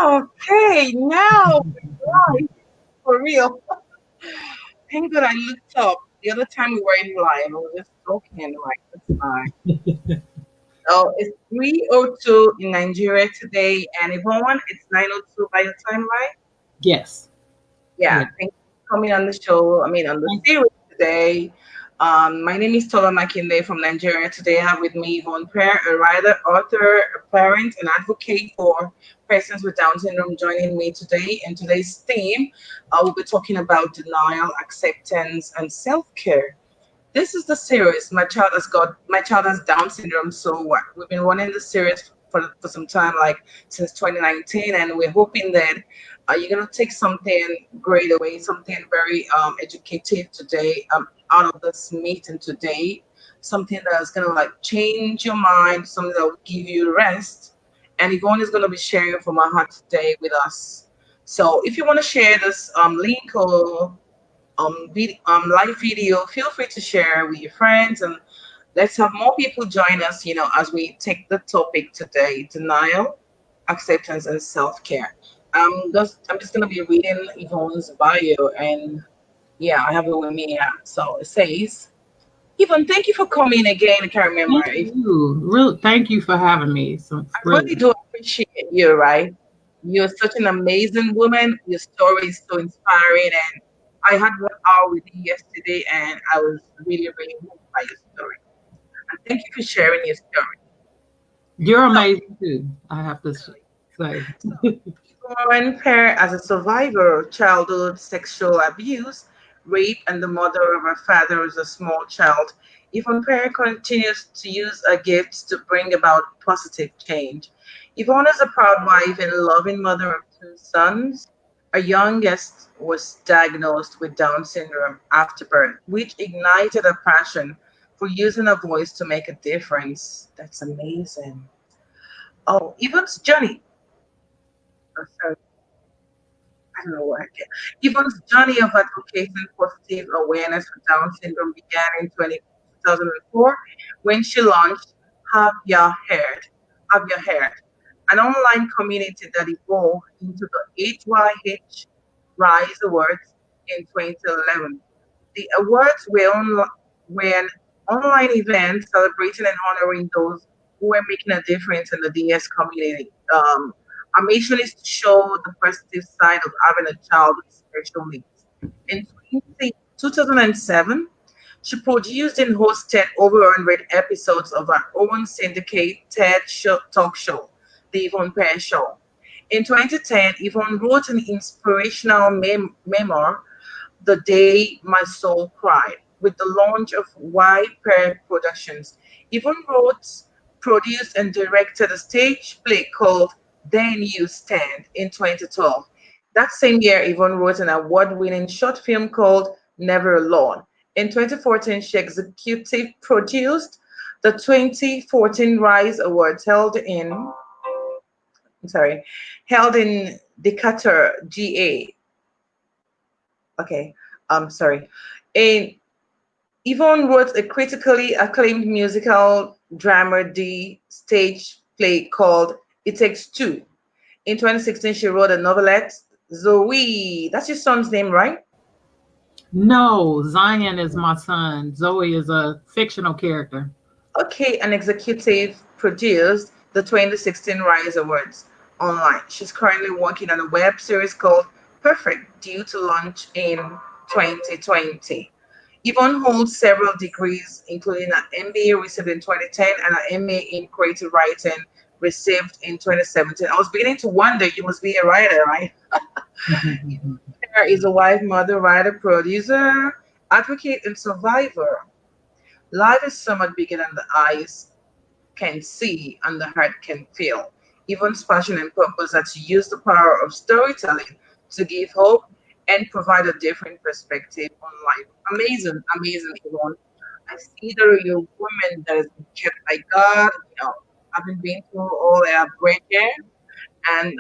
Okay, now we're live for real. Thank God I looked up. The other time we were in live, I was just talking like that's fine. Oh, it's 3:02 in Nigeria today, and Yvonne, it's 9:02 by your time, right? Yes. Yeah, Yeah. thank you for coming on the show. On the Thank series today. My name is Tola Makinde from Nigeria. Today I have with me Yvonne Pierre, a writer, author, a parent, and advocate for persons with Down syndrome, joining me today. And today's theme, we'll be talking about denial, acceptance, and self-care. This is the series. My child has Down syndrome. So we've been running the series for some time, like since 2019, and we're hoping that you're gonna take something great away, something very educative today out of this meeting today, something that's gonna like change your mind, something that will give you rest. And Yvonne is gonna be sharing from her heart today with us. So if you want to share this link or live video, feel free to share with your friends and let's have more people join us, as we take the topic today, denial, acceptance, and self-care. I'm just going to be reading Yvonne's bio, and yeah, I have it with me. Yeah. So it says, Yvonne, thank you for coming again. I can't remember. thank you. Real thank you for having me. So I really really. do appreciate you, right? You're such an amazing woman. Your story is so inspiring, and I had 1 hour with you yesterday, and I was really, really moved by your story. And thank you for sharing your story. You're So, amazing too, I have to say. so Yvonne Pear, as a survivor of childhood sexual abuse, rape, and the mother of her father as a small child, Yvonne Pear continues to use her gifts to bring about positive change. Yvonne is a proud wife and loving mother of two sons. Her youngest was diagnosed with Down syndrome after birth, which ignited a passion for using her voice to make a difference. That's amazing. Oh, Yvonne's journey. Oh, sorry. I don't know what I get. Yvonne's journey of advocating positive awareness for Down syndrome began in 2004 when she launched Have Your Heard, Have Your Heard, an online community that evolved into the HYH Rise Awards in 2011. The awards were an online event celebrating and honoring those who were making a difference in the DS community. Our mission is to show the positive side of having a child with special needs. In 2007, she produced and hosted over 100 episodes of her own syndicated talk show, The Yvonne Pear Show. In 2010, Yvonne wrote an inspirational memoir, The Day My Soul Cried, with the launch of Y Pair Productions. Yvonne wrote, produced, and directed a stage play called Then You Stand in 2012. That same year, Yvonne wrote an award winning short film called Never Alone. In 2014, she executive produced the 2014 Rise Awards sorry, held in Decatur, GA. Okay, sorry. And Yvonne wrote a critically acclaimed musical dramedy stage play called It Takes Two. In 2016, she wrote a novelette, Zoe. That's your son's name, right? No, Zion is my son. Zoe is a fictional character. Okay, and executive produced the 2016 Rise Awards online. She's currently working on a web series called Perfect, due to launch in 2020. Yvonne holds several degrees, including an MBA received in 2010 and an MA in creative writing received in 2017. I was beginning to wonder, you must be a writer, right? There is a wife, mother, writer, producer, advocate, and survivor. Life is so much bigger than the eyes can see and the heart can feel. Yvonne's passion and purpose are to use the power of storytelling to give hope and provide a different perspective on life. Amazing, amazing, Yvonne. I see that you're a woman that has been kept by God, having been through all our breakdown and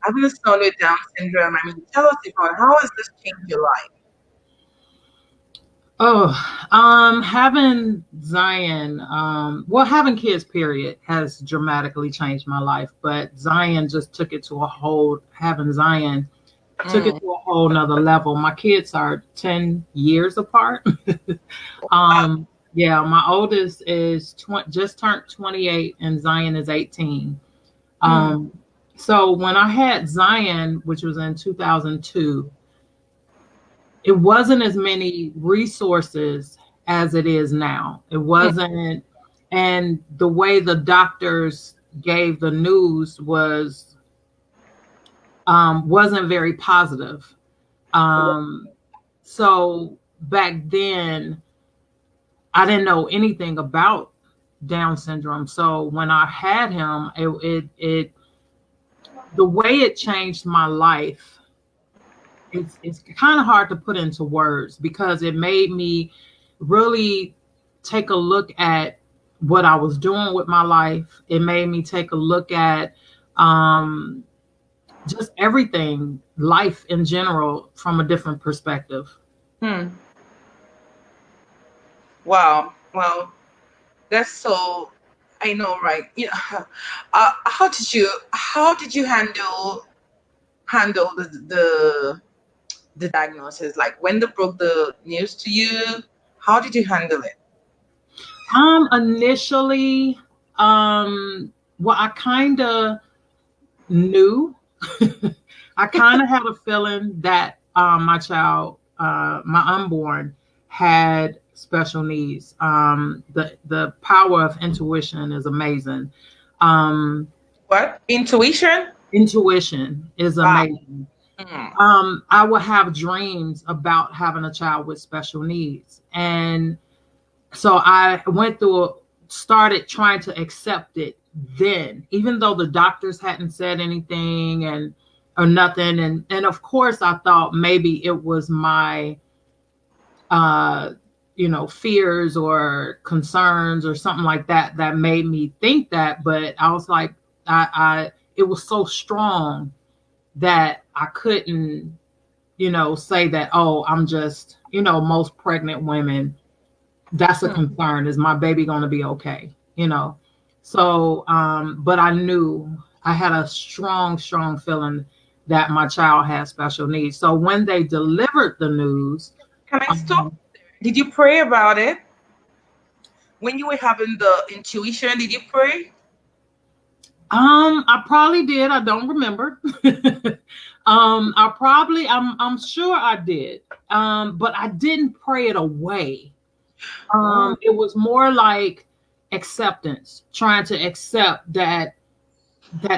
having a son with Down syndrome. I mean, tell us, Yvonne, how has this changed your life? Oh, having Zion, well, having kids, period, has dramatically changed my life. But Zion just took it to a whole, having Zion took it Mm. to a whole nother level. My kids are 10 years apart. Ah, Yeah, my oldest is just turned 28 and Zion is 18. mm. Um, so when I had Zion, which was in 2002, it wasn't as many resources as it is now. It Mm. wasn't, and the way the doctors gave the news wasn't very positive. Um, so back then, I didn't know anything about Down syndrome. So when I had him, it the way it changed my life, it's kind of hard to put into words because it made me really take a look at what I was doing with my life. It made me take a look at um, just everything, life in general, from a different perspective. Mm. Wow. Wow. That's so. I know, right? How did you handle the diagnosis? Like when they broke the news to you, how did you handle it? Initially, well, I kind of knew. I kind of had a feeling that my child, my unborn, had special needs. The power of intuition is amazing. Um, What? Intuition? Intuition is Wow. amazing. Mm. I would have dreams about having a child with special needs, and so I started trying to accept it then, even though the doctors hadn't said anything and or nothing. And of course I thought maybe it was my uh fears or concerns or something like that that made me think that. But I was like, I it was so strong that I couldn't, say that, oh, I'm just, most pregnant women, that's a Mm. concern. Is my baby going to be okay? So but I knew, I had a strong feeling that my child had special needs. So when they delivered the news, Can I stop? um, Did you pray about it when you were having the intuition? Did you pray? I probably did. I don't remember. I'm sure I did. But I didn't pray it away. Oh. It was more like acceptance, trying to accept that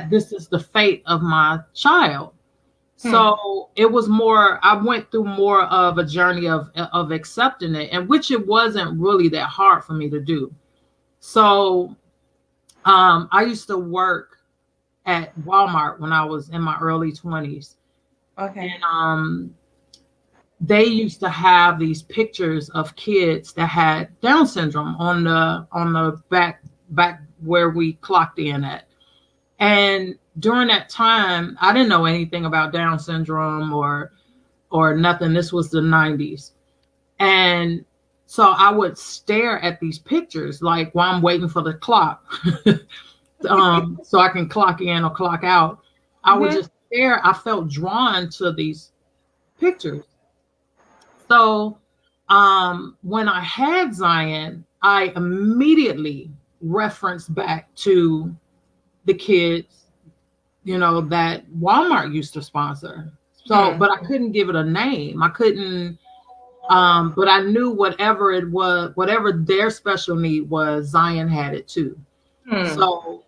this is the fate of my child. Hmm. So it was more, I went through more of a journey of accepting it, and which it wasn't really that hard for me to do. So I used to work at Walmart when I was in my early 20s. Okay. And they used to have these pictures of kids that had Down syndrome on the back where we clocked in at. And during that time, I didn't know anything about Down syndrome or nothing. This was the 90s. And so I would stare at these pictures like while I'm waiting for the clock, so I can clock in or clock out. I would Mm-hmm. just stare. I felt drawn to these pictures. So when I had Zion, I immediately referenced back to the kids, that Walmart used to sponsor. So, Hmm. but I couldn't give it a name. I couldn't, but I knew whatever it was, whatever their special need was, Zion had it too. Hmm. So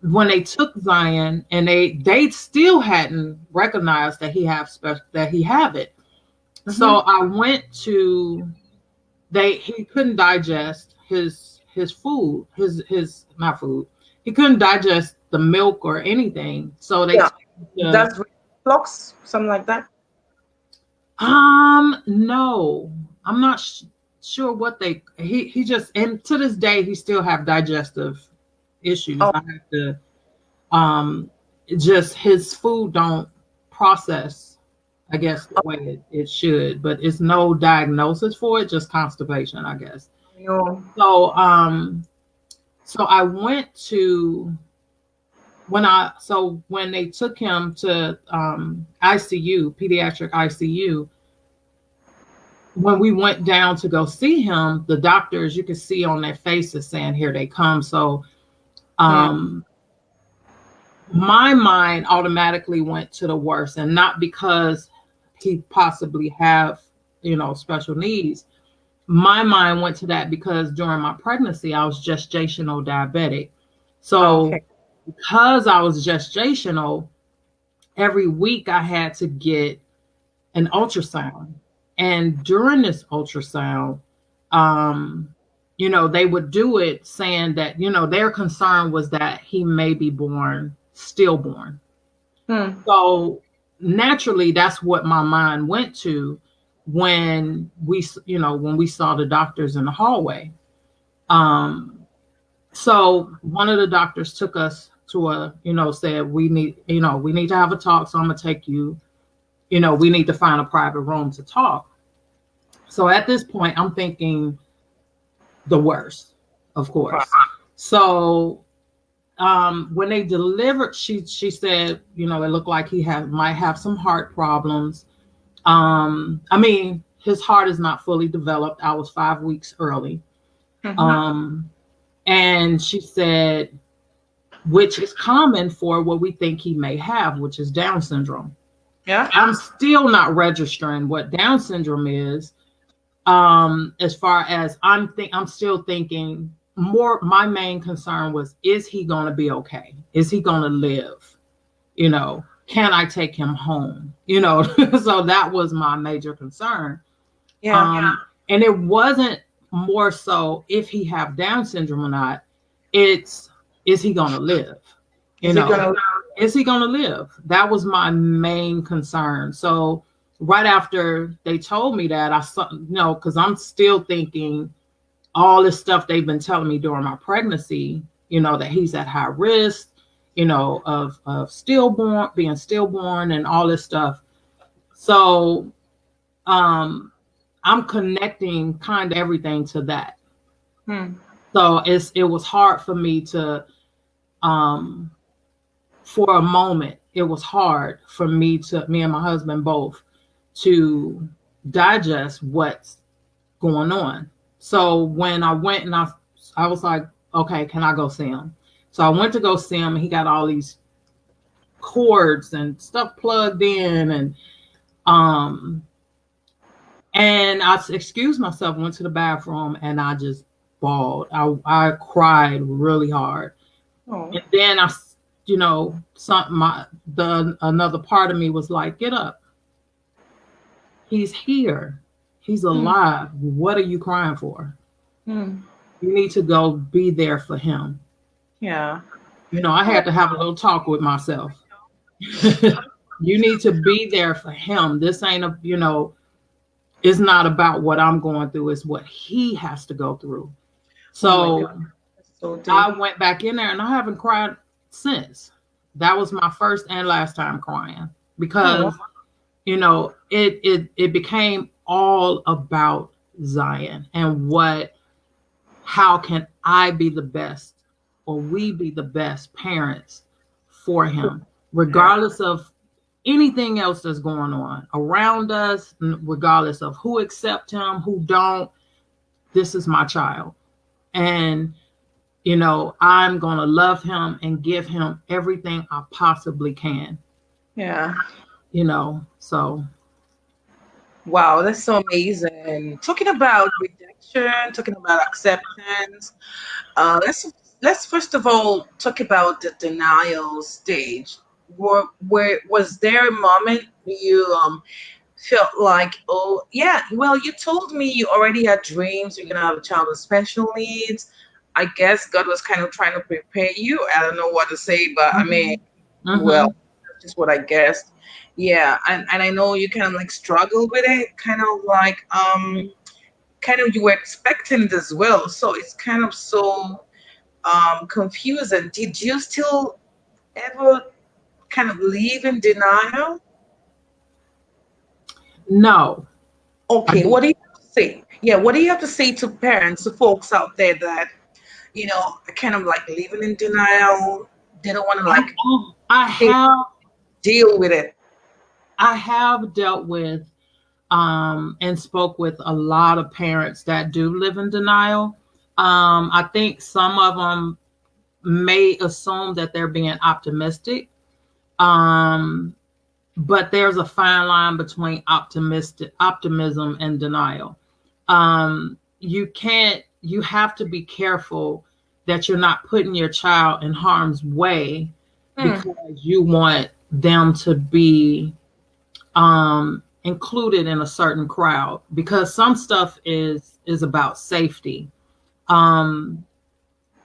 when they took Zion and they still hadn't recognized that he have it. Mm-hmm. So I went to he couldn't digest his food, his not food. He couldn't digest the milk or anything. So they Yeah. took him to, That's flux, something like that. no, I'm not sure what he just, and to this day he still have digestive issues. Oh. I have to um just his food don't process I guess the way it should, but it's no diagnosis for it, just constipation, I guess. No. So so I went to when they took him to ICU, pediatric ICU, when we went down to go see him, the doctors, you could see on their faces saying, here they come. So Hmm. um my mind automatically went to the worst, and not because he possibly have, special needs. My mind went to that because during my pregnancy I was gestational diabetic. So Okay. because I was gestational, every week I had to get an ultrasound. And during this ultrasound, um, they would do it saying that, their concern was that he may be born stillborn. Hmm. So naturally, that's what my mind went to when we saw the doctors in the hallway. Um, so one of the doctors took us to said we need to have a talk. So I'm gonna take you, we need to find a private room to talk. So at this point, I'm thinking the worst, of Wow. course. So when they delivered, she said, it looked like he might have some heart problems. I mean, his heart is not fully developed. I was 5 weeks early. Hmm. Um, and she said, which is common for what we think he may have, which is Down syndrome. Yeah. I'm still not registering what Down syndrome is. As far as I'm still thinking more, my main concern was, is he going to be okay? Is he going to live? Can I take him home? So that was my major concern. Yeah. And it wasn't more so if he have Down syndrome or not. It's, is he going to live? You Is it know, gonna? is he going to live? That was my main concern. So right after they told me that, I saw, because I'm still thinking all this stuff they've been telling me during my pregnancy, that he's at high risk, of stillborn, being stillborn and all this stuff. So um I'm connecting kind of everything to that. Hmm. So it was hard for me to um for a moment, it was hard for me and my husband both to digest what's going on. So when I went and I was like, okay, can I go see him? So I went to go see him, and he got all these cords and stuff plugged in, um and I excused myself, went to the bathroom, and I just bawled. I cried really hard. Oh. And then the another part of me was like, get up. He's here. He's Hmm. alive. What are you crying for? Hmm. You need to go be there for him. Yeah. I had to have a little talk with myself. You need to be there for him. This ain't it's not about what I'm going through, it's what he has to go through. Oh my God. So That's so deep. I went back in there, and I haven't cried since. That was my first and last time crying, Oh. because it became all about Zion and how can I be the best, or we be the best parents for him, Yeah. regardless of anything else that's going on around us, regardless of who accept him, who don't. This is my child. And I'm going to love him and give him everything I possibly can, Yeah. so. Wow, that's so amazing. Talking about rejection, talking about acceptance. Let's first of all talk about the denial stage. Where was there a moment you felt like, oh yeah, well, you told me you already had dreams, you're gonna have a child with special needs. I guess God was kind of trying to prepare you. I don't know what to say, but I mean, Mhm. well, Mhm. that's just what I guessed. Yeah, and I know you kind of like struggle with it, kind of you were expecting it as well. So it's kind of so confusing. Did you still ever kind of live in denial? No, I Okay, don't. what do you have to say? Yeah, what do you have to say to parents, to folks out there that, are kind of like living in denial? They don't want to like I they have deal with it. I have dealt with and spoke with a lot of parents that do live in denial. I think some of them may assume that they're being optimistic, um, but there's a fine line between optimism and denial. You can't. You have to be careful that you're not putting your child in harm's way Hmm. because you want them to be included in a certain crowd, because some stuff is about safety. um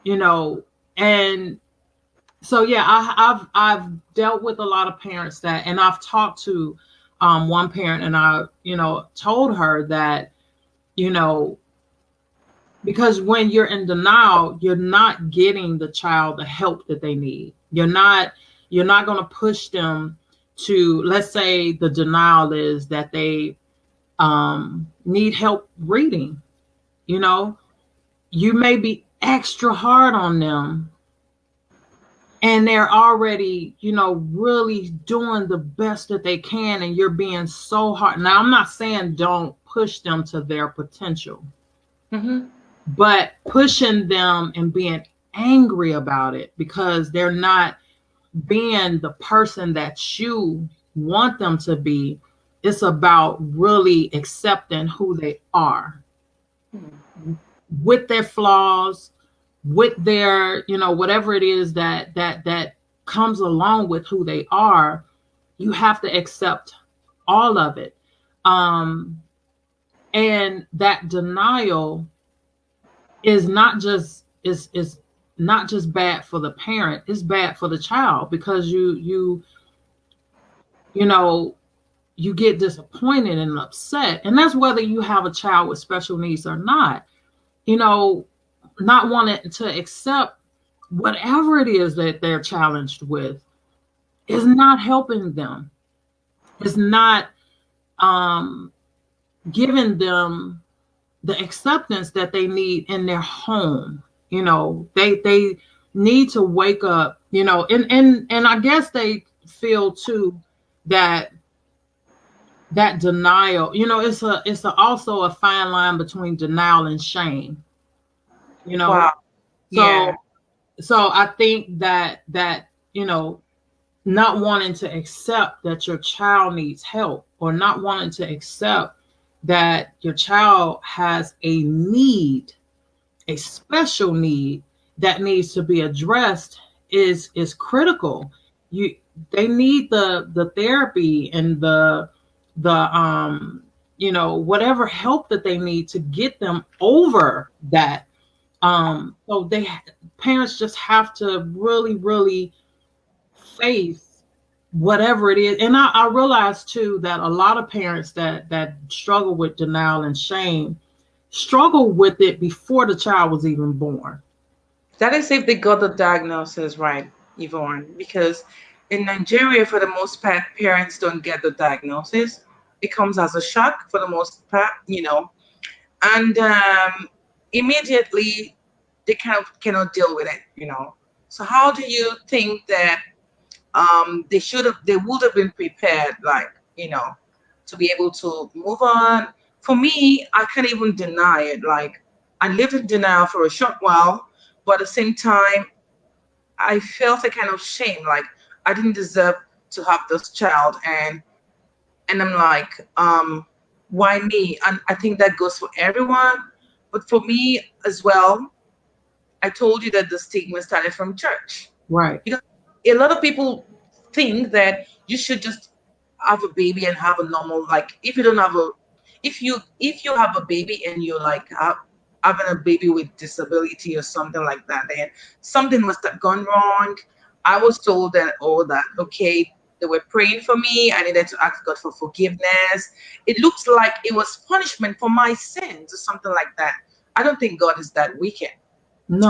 you know and so yeah, I've dealt with a lot of parents that, and I've talked to one parent, and I told her that, you know because when you're in denial, you're not getting the child the help that they need. You're not going to push them to, let's say the denial is that they need help reading. you know you may be extra hard on them, and they're already really doing the best that they can, and you're being so hard. Now, I'm not saying don't push them to their potential, Mm-hmm. but pushing them and being angry about it because they're not being the person that you want them to be. It's about really accepting who they are, with their flaws, with their, whatever it is that comes along with who they are. You have to accept all of it. um and that denial is not just bad for the parent, it's bad for the child, because you know you get disappointed and upset, and that's whether you have a child with special needs or not. you know Not wanting to accept whatever it is that they're challenged with is not helping them. It's not um, giving them the acceptance that they need in their home. They need to wake up. And I guess they feel too that denial. Also a fine line between denial and shame. You know, Wow. so Yeah. I think that not wanting to accept that your child needs help, or not wanting to accept that your child has a need, a special need that needs to be addressed, is critical. You They need the therapy and the whatever help that they need to get them over that. So parents just have to really, really face whatever it is. And I realize too that a lot of parents that struggle with denial and shame struggle with it before the child was even born. That is if they got the diagnosis right, Yvonne, because in Nigeria, for the most part, parents don't get the diagnosis. It comes as a shock for the most part, and immediately they kind of cannot deal with it. So how do you think that they would have been prepared, like, to be able to move on? For me, I can't even deny it. Like, I lived in denial for a short while, but at the same time, I felt a kind of shame, like I didn't deserve to have this child, and I'm like, why me? And I think that goes for everyone, but for me as well. I told you that the stigma started from church, Right. because a lot of people think that you should just have a baby and have a normal, like, if you don't have a if you have a baby and you're like having a baby with disability or something like that, then something must have gone wrong. I was told that, oh, that okay, they were praying for me, I needed to ask God for forgiveness. It looks like it was punishment for my sins or something like that. I don't think God is that wicked.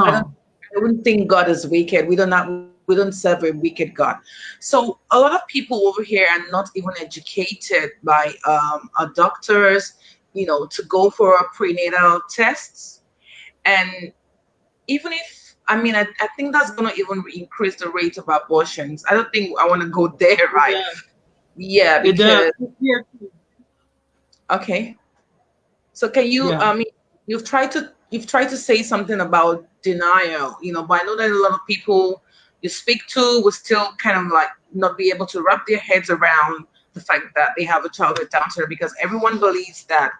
I don't. No. I wouldn't think God is wicked. We don't have. We don't serve a wicked God. So a lot of people over here are not even educated by doctors, to go for a prenatal tests. And even if, I mean, I think that's going to even increase the rate of abortions. I don't think I want to go there, It right? does. Yeah, It does. because, Here, okay. So can you, yeah. I mean, you've tried to say something about denial, but I know that a lot of people you speak to will still kind of like not be able to wrap their heads around the fact that they have a child with Down syndrome, because everyone believes that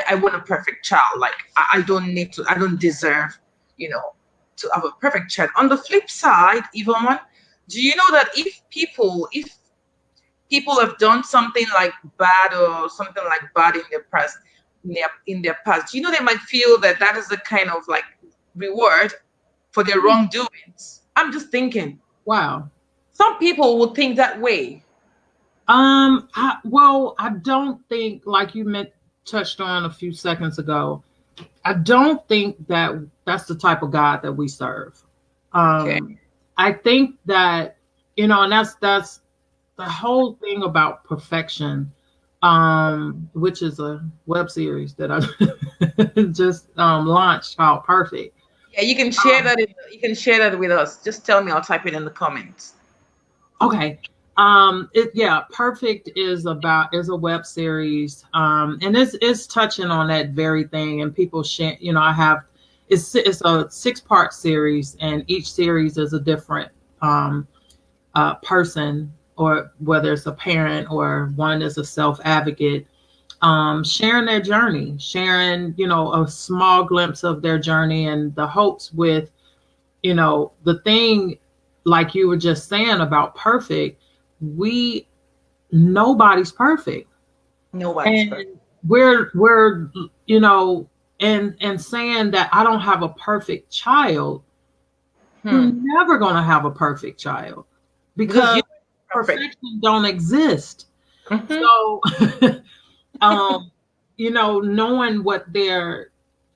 I want a perfect child. Like I don't need to, I don't deserve, you know, to have a perfect child. On the flip side, Yvonne, do you know that if people have done something like bad or something like bad in their past, in their past, you know, they might feel that that is the kind of like reward for their wrongdoings. I'm just thinking, Wow. some people would think that way. I don't think, like you meant touched on a few seconds ago, I don't think that that's the type of God that we serve. Okay. Um, I think that, and that's the whole thing about perfection, which is a web series that I just launched called Perfect. Yeah, you can share Um, that. You can share that with us. Just tell me. I'll type it in the comments. Okay. Perfect is a web series. And it's touching on that very thing, and people share, it's a 6-part series, and each series is a different person, or whether it's a parent or one is a self advocate, sharing their journey, sharing, a small glimpse of their journey and the hopes with, the thing, like you were just saying about perfect, we nobody's perfect. Nobody's And perfect. we're and saying that I don't have a perfect child, you're Hmm. never going to have a perfect child, Because because you're perfect. perfection don't exist. Hmm. So um knowing what their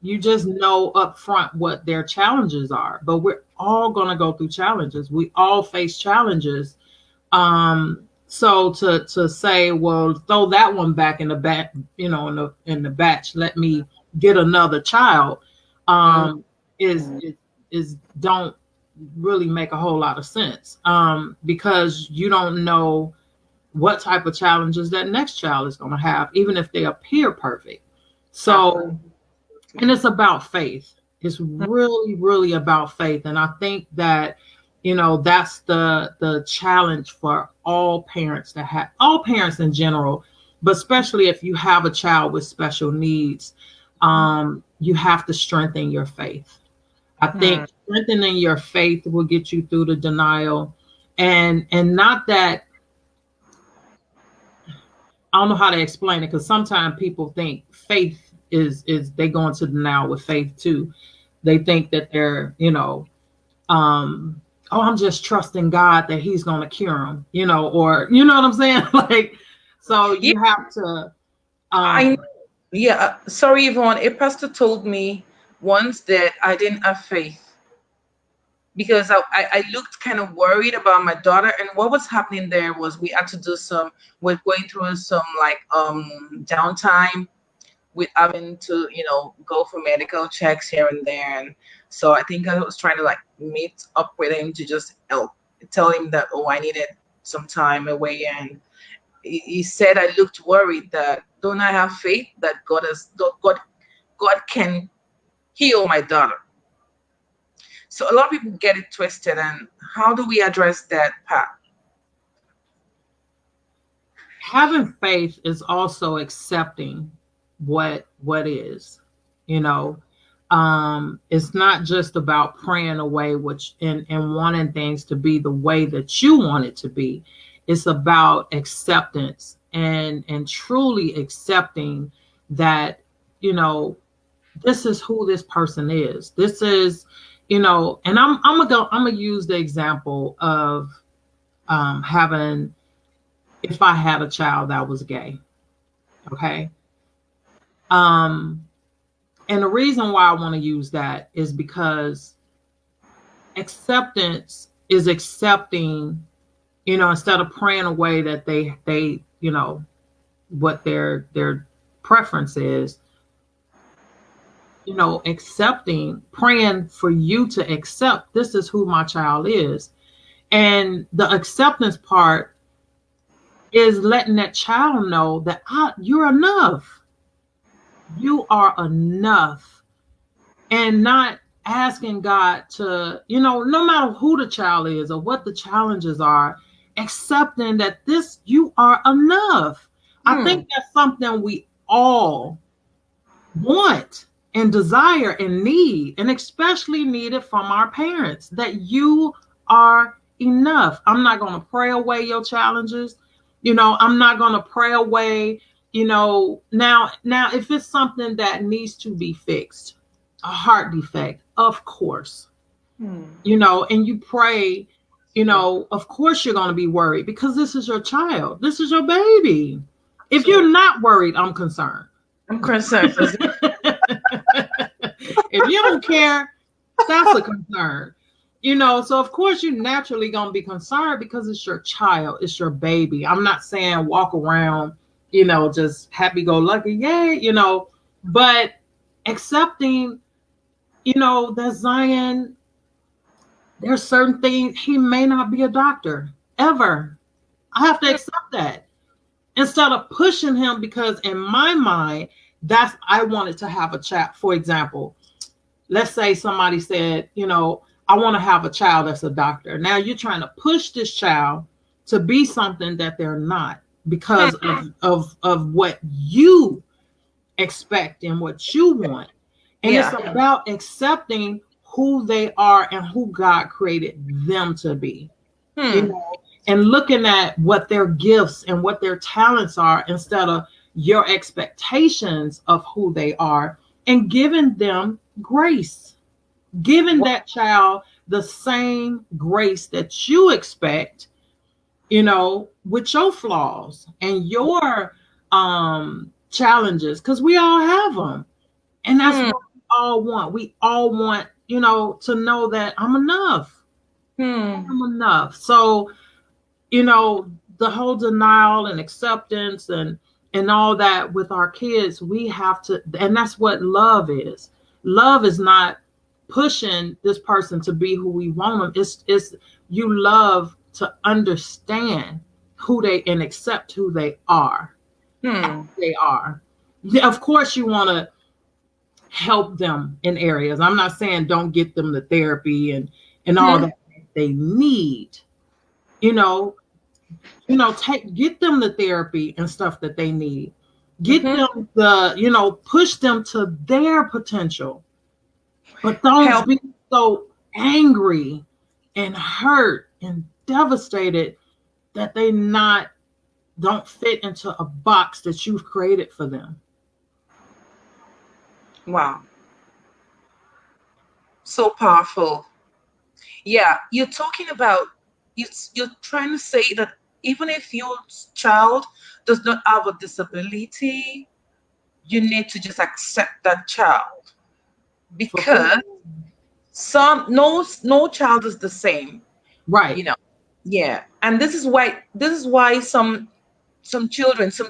you just know up front what their challenges are, but we're all going to go through challenges, we all face challenges. So to say, well, throw that one back in the back, in the batch, let me get another child, um is don't really make a whole lot of sense, because you don't know what type of challenges that next child is going to have, even if they appear perfect. So, Absolutely. and it's about faith. It's really, really about faith. And I think that, that's the challenge for all parents, to have, all parents in general, but especially if you have a child with special needs, you have to strengthen your faith. I Hmm. think strengthening your faith will get you through the denial. And not that, I don't know how to explain it, because sometimes people think faith is they go into denial with faith too. They think that they're, um, oh, I'm just trusting God that He's going to cure them, or you know what I'm saying, like, so Yeah, you have to, I um, yeah. Sorry, Yvonne. A pastor told me once that I didn't have faith because I looked kind of worried about my daughter, and what was happening there was we had to do some. We're going through some like downtime with having to go for medical checks here and there, and so I think I was trying to like meet up with him to just help tell him that, oh, I needed some time away, and he said I looked worried that don't I have faith that God can heal my daughter. So a lot of people get it twisted, and how do we address that, Pat? having faith is also accepting what is, you know it's not just about praying away which and wanting things to be the way that you want it to be. It's about acceptance, and truly accepting that, you know this is who this person is. This is, and I'm gonna use the example of having, if I had a child that was gay. Okay. Um, and the reason why I want to use that is because acceptance is accepting, instead of praying away that they what their preference is, accepting, praying for you to accept this is who my child is. And the acceptance part is letting that child know that you're enough. You are enough. And not asking God to, no matter who the child is or what the challenges are, accepting that you are enough. I think that's something we all want and desire and need, and especially need it from our parents, that you are enough. I'm not going to pray away your challenges. I'm not going to pray away, now if it's something that needs to be fixed, a heart defect, of course, and you pray, of course you're going to be worried because this is your child. This is your baby. If you're not worried, I'm concerned. I'm concerned. If you don't care, that's a concern. So of course you're naturally going to be concerned because it's your child, it's your baby. I'm not saying walk around, just happy-go-lucky, yay, but accepting, that Zion, there's certain things, he may not be a doctor ever. I have to accept that instead of pushing him, because in my mind, I wanted to have a child. For example, let's say somebody said, I want to have a child that's a doctor. Now you're trying to push this child to be something that they're not because of what you expect and what you want. And it's about accepting who they are and who God created them to be. And looking at what their gifts and what their talents are instead of your expectations of who they are, and giving them grace, giving that child the same grace that you expect, with your flaws and your challenges, because we all have them. And that's what we all want. We all want, to know that I'm enough. I'm enough. So, the whole denial and acceptance and all that with our kids, we have to, and that's what love is. Love is not pushing this person to be who we want them. It's you love to understand who they and accept who they are. They are. Yeah, of course you want to help them in areas. I'm not saying don't get them the therapy and all that they need. Get them the therapy and stuff that they need. Get them push them to their potential. But don't be so angry and hurt and devastated that they don't fit into a box that you've created for them. Wow. So powerful. Yeah, you're talking about, you're trying to say that even if your child does not have a disability, you need to just accept that child, because no child is the same, right? Yeah, and this is why some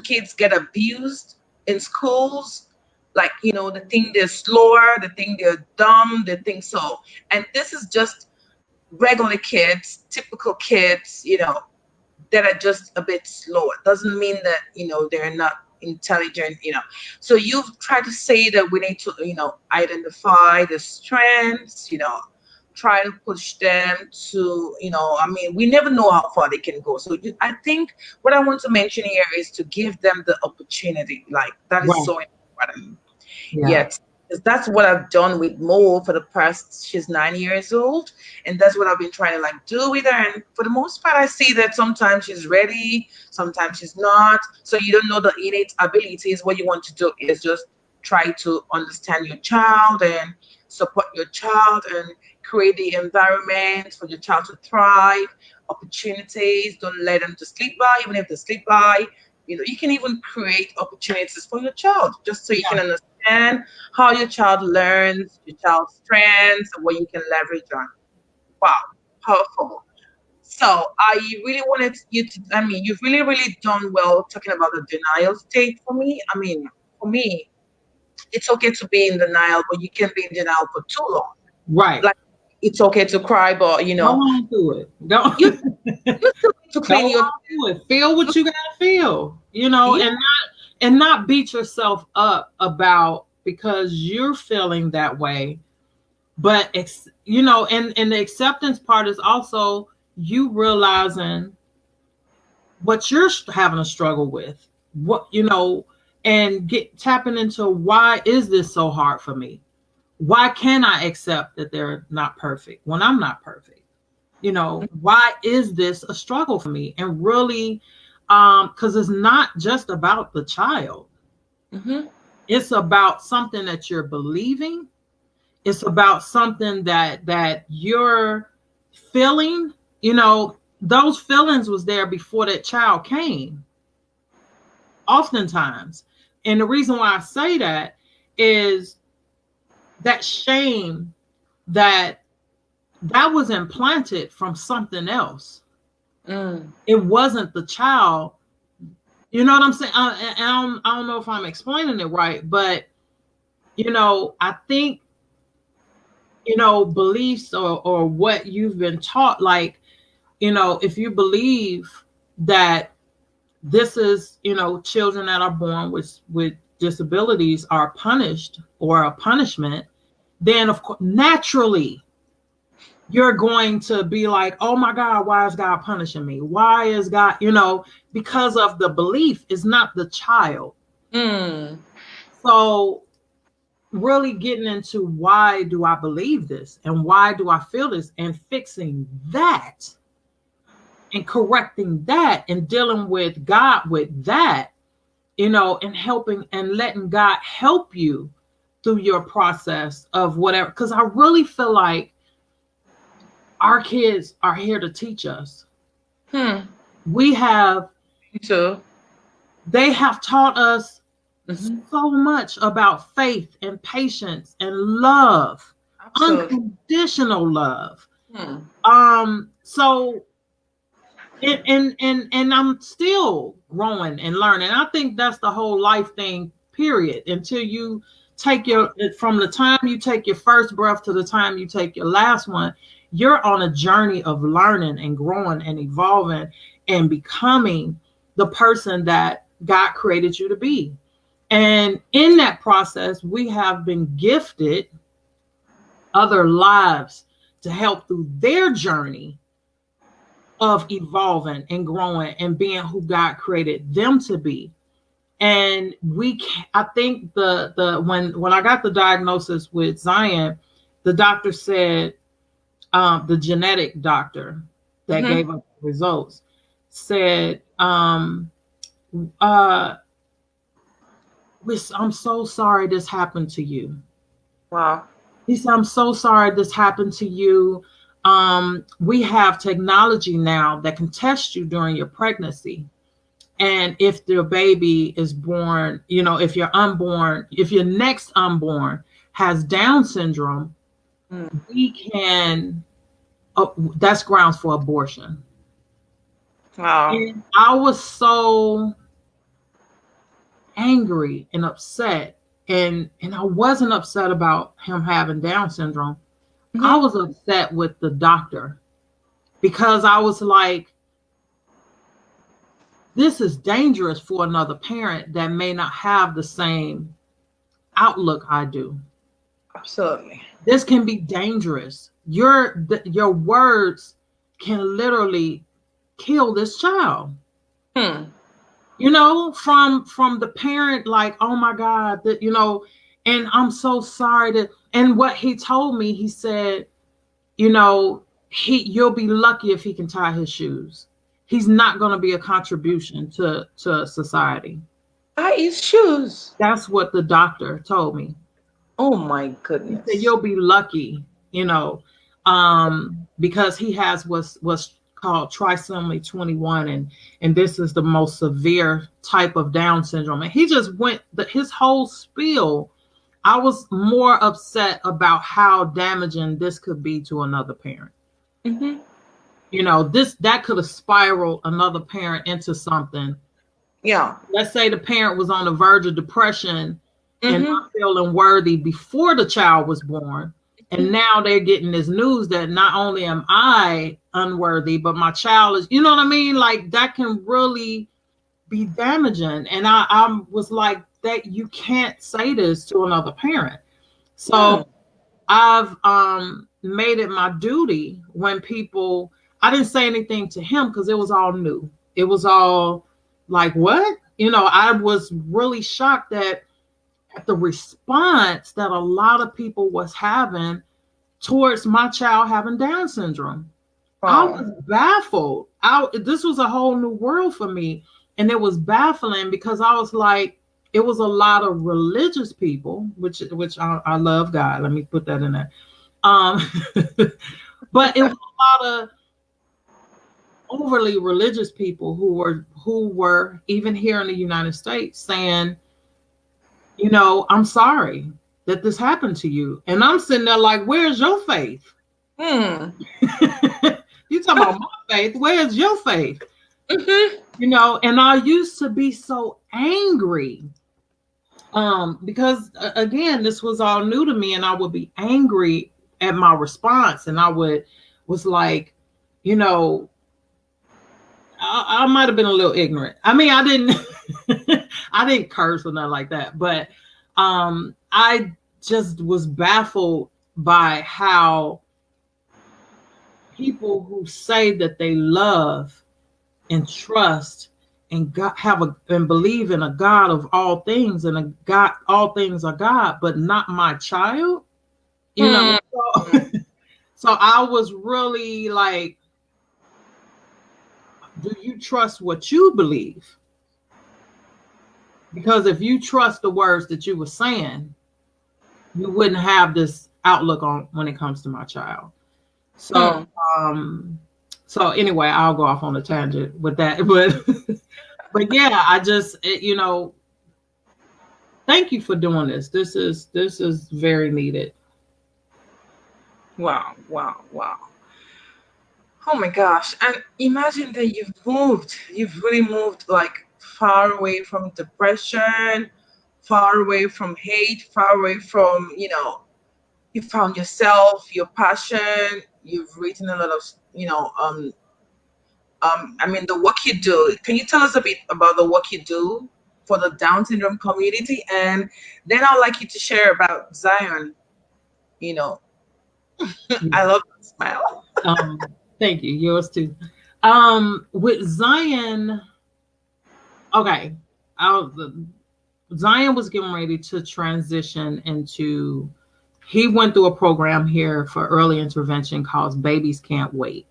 kids get abused in schools. Like, they think they're slower, they think they're dumb, they think so. And this is just regular kids, typical kids, that are just a bit slower. Doesn't mean that, they're not intelligent, So you've tried to say that we need to, identify the strengths, try to push them to, we never know how far they can go. So I think what I want to mention here is to give them the opportunity. Like, that is so important. Yes. That's what I've done with Mo for the past, she's 9 years old. And that's what I've been trying to do with her. And for the most part, I see that sometimes she's ready, sometimes she's not. So you don't know the innate abilities. What you want to do is just try to understand your child and support your child and create the environment for your child to thrive, opportunities. Don't let them just sleep by, even if they sleep by. You can even create opportunities for your child just so you can understand how your child learns, your child's strengths, and what you can leverage on. Wow, powerful. So I really wanted you to, I mean, you've really, really done well talking about the denial state for me. I mean, for me, it's okay to be in denial, but you can't be in denial for too long. Right. Like, it's okay to cry, but Go on through it. Go you you still need to go clean your on through it. Feel what you gotta feel, yeah. and not beat yourself up about because you're feeling that way. But and the acceptance part is also you realizing what you're having a struggle with. What and get tapping into why is this so hard for me? Why can't I accept that they're not perfect when I'm not perfect? Why is this a struggle for me? And really, because it's not just about the child. Mm-hmm. It's about something that you're believing. It's about something that you're feeling. Those feelings was there before that child came, oftentimes. And the reason why I say that is that shame that was implanted from something else. It wasn't the child. You know what I'm saying? I don't know if I'm explaining it right, but I think beliefs or what you've been taught, like if you believe that this is children that are born with disabilities are punished or a punishment, then of course naturally you're going to be like, oh my God, why is God punishing me? Why is God, because of the belief is not the child. So really getting into why do I believe this and why do I feel this and fixing that and correcting that and dealing with God with that, and helping and letting God help you through your process of whatever. Because I really feel like our kids are here to teach us. We have, So, they have taught us mm-hmm. so much about faith and patience and love, Absolutely. unconditional love. So and I'm still growing and learning. I think that's the whole life thing, period. Until you take from the time you take your first breath to the time you take your last one, you're on a journey of learning and growing and evolving and becoming the person that God created you to be. And in that process, we have been gifted other lives to help through their journey of evolving and growing and being who God created them to be. And I think when I got the diagnosis with Zion, the doctor said, the genetic doctor that gave us the results said, I'm so sorry this happened to you. Wow. He said, I'm so sorry this happened to you. We have technology now that can test you during your pregnancy. And if the baby is born, if you're unborn, if your next unborn has Down syndrome, we can, that's grounds for abortion. Wow. And I was so angry and upset. And I wasn't upset about him having Down syndrome. I was upset with the doctor because I was like, this is dangerous for another parent that may not have the same outlook I do. Absolutely. This can be dangerous. Your words can literally kill this child. From the parent, like, oh my God, that and I'm so sorry that. And what he told me, he said, you'll be lucky if he can tie his shoes. He's not going to be a contribution to society. Tie his shoes. That's what the doctor told me. Oh my He goodness. said, you'll be lucky, because he has what's called trisomy 21, and this is the most severe type of Down syndrome. And he just went his whole spiel. I was more upset about how damaging this could be to another parent. that could have spiraled another parent into something. Yeah. Let's say the parent was on the verge of depression and Mm-hmm. not feeling worthy before the child was born. And now they're getting this news that not only am I unworthy, but my child is, you know what I mean? Like that can really be damaging. And I was like, that you can't say this to another parent. So Mm. I've made it my duty when people, I didn't say anything to him because it was all new. It was all like, what? I was really shocked at the response that a lot of people was having towards my child having Down syndrome. I Wow. was baffled. This was a whole new world for me. And it was baffling because I was like, it was a lot of religious people, which I love God. Let me put that in there. Um, but it was a lot of overly religious people who were even here in the United States saying, I'm sorry that this happened to you. And I'm sitting there like, where's your faith? Hmm. You talking about my faith? Where's your faith? Mm-hmm. And I used to be so angry. Because again, this was all new to me, and I would be angry at my response, and was like, you know, I might have been a little ignorant. I mean, I didn't I didn't curse or nothing like that, but I just was baffled by how people who say that they love and trust and God and believe in a God of all things, and a God, all things are God, but not my child. Hmm. So, so I was really like, do you trust what you believe? Because if you trust the words that you were saying, you wouldn't have this outlook on when it comes to my child. So, Hmm. um, so anyway, I'll go off on a tangent with that, but but yeah, I just thank you for doing this. This is very needed. Wow. Wow. Wow. Oh my gosh. And imagine that you've really moved like far away from depression, far away from hate, far away from, you found yourself, your passion, you've written a lot of, I mean, the work you do. Can you tell us a bit about the work you do for the Down syndrome community? And then I'd like you to share about Zion. You know, I love that smile. Thank you. Yours too. With Zion, okay, Zion was getting ready to transition into. He went through a program here for early intervention called Babies Can't Wait,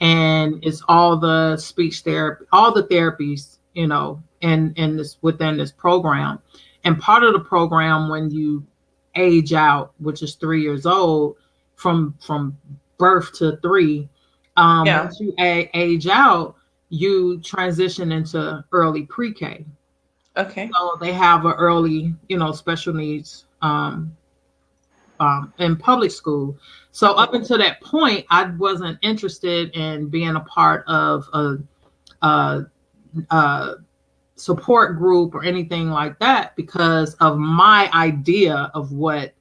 and it's all the speech therapy, all the therapies, in this within this program. And part of the program, when you age out, which is 3 years old, from birth to three, Yeah. once you age out, you transition into early pre-K. Okay. So they have a early, special needs in public school. So up until that point, I wasn't interested in being a part of a, a support group or anything like that because of my idea of what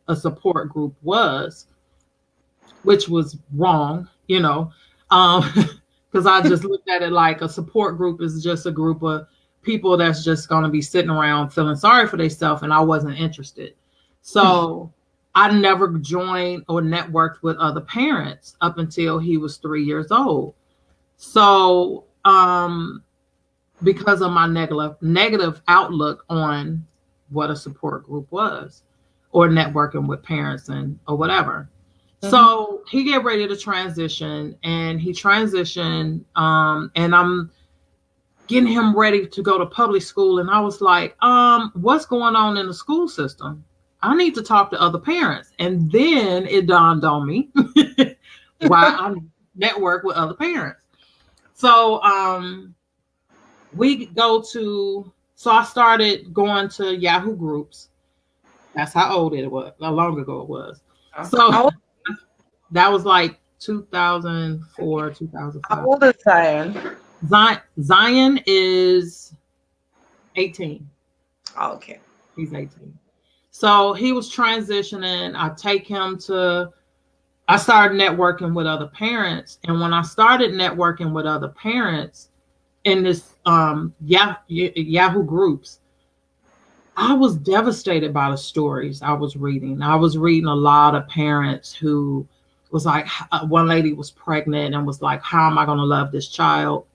a support group was, which was wrong, because I just looked at it like a support group is just a group of people that's just going to be sitting around feeling sorry for themselves, and I wasn't interested. So I never joined or networked with other parents up until he was 3 years old. So because of my negative outlook on what a support group was or networking with parents and or whatever. Mm-hmm. So he get ready to transition, and he transitioned, and I'm getting him ready to go to public school. And I was like, what's going on in the school system? I need to talk to other parents. And then it dawned on me why I network with other parents. So so I started going to Yahoo groups. That's how old it was, how long ago it was. So How that was like 2004, How 2005. old is Zion? Zion is 18. Oh, okay. He's 18. So he was transitioning. I started networking with other parents. And when I started networking with other parents in this Yahoo groups, I was devastated by the stories I was reading. I was reading a lot of parents who was like, one lady was pregnant and was like, how am I going to love this child?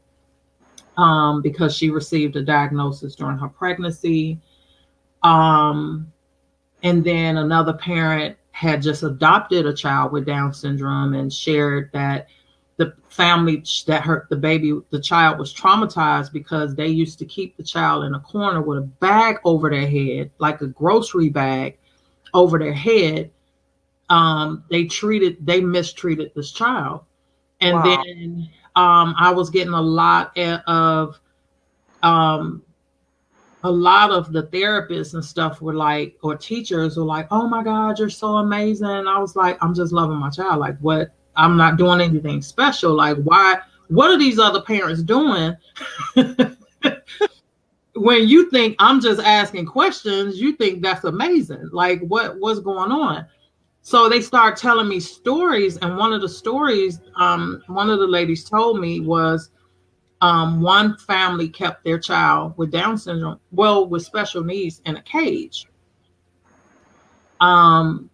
Because she received a diagnosis during her pregnancy. Um, and then another parent had just adopted a child with Down syndrome and shared that the family that hurt the child was traumatized because they used to keep the child in a corner with a bag over their head, like a grocery bag over their head. They mistreated this child. And Wow. then I was getting um, a lot of the therapists and stuff were like, or teachers were like, oh my God, you're so amazing. I was like, I'm just loving my child. Like, what? I'm not doing anything special. Like, why? What are these other parents doing? When you think I'm just asking questions, you think that's amazing. Like, what's going on? So they start telling me stories. And one of the stories, one of the ladies told me was, one family kept their child with Down syndrome, well, with special needs, in a cage. Um,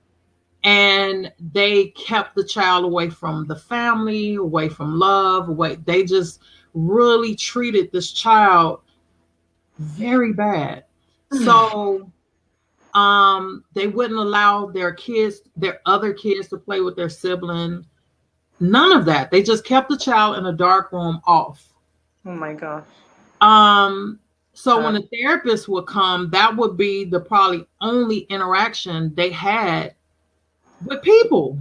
and they kept the child away from the family, away from love, away. They just really treated this child very bad. So they wouldn't allow their other kids to play with their sibling. None of that. They just kept the child in a dark room off. Oh my gosh. Um, so when Uh, a therapist would come, that would be the probably only interaction they had with people.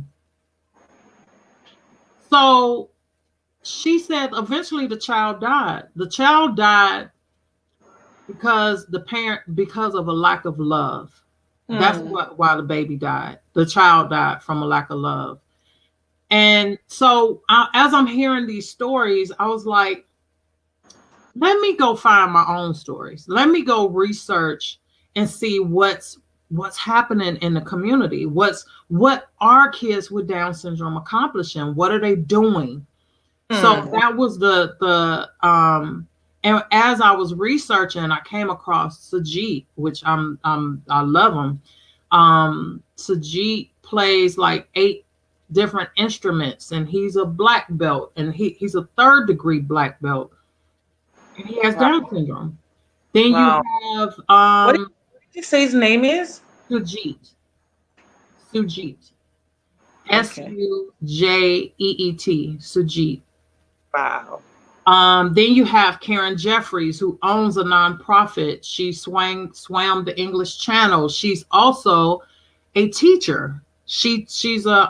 So she said eventually the child died. The child died because of a lack of love. That's hmm. why the baby died. The child died from a lack of love. And so as I'm hearing these stories, I was like, let me go find my own stories. Let me go research and see what's happening in the community. What are kids with Down syndrome accomplishing? What are they doing? So Hmm. that was the and as I was researching, I came across Sajid, which I love him. Sajid plays like 8 different instruments, and he's a black belt, and he's a third-degree black belt, and he has Wow. Down syndrome. Then you Wow. have What did you say his name is? Sujit, Sujit, Okay. Sujeet, Sujit. Wow. Then you have Karen Jeffries, who owns a nonprofit. She swam the English Channel. She's also a teacher. She's a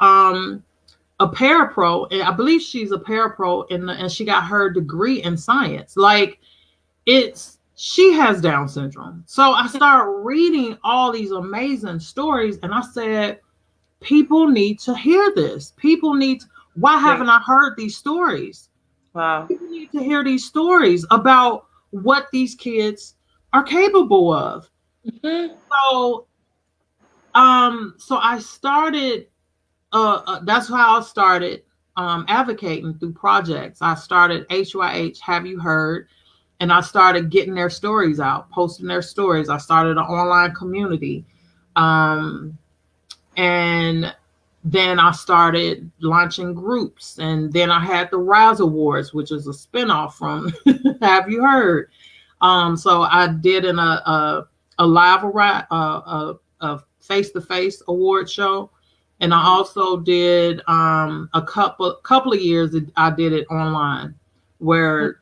parapro, and I believe she's a parapro, and she got her degree in science. Like, she has Down syndrome. So I started reading all these amazing stories, and I said, people need to hear this. Why Like, haven't I heard these stories? wow. People need to hear these stories about what these kids are capable of. Hmm. So, so I started. That's how I started advocating through projects. I started HYH. Have you heard? And I started getting their stories out, posting their stories. I started an online community, um, and then I started launching groups, and then I had the Rise Awards, which is a spinoff from Have You Heard? So I did a live a face to face award show, and I also did a couple of years that I did it online, where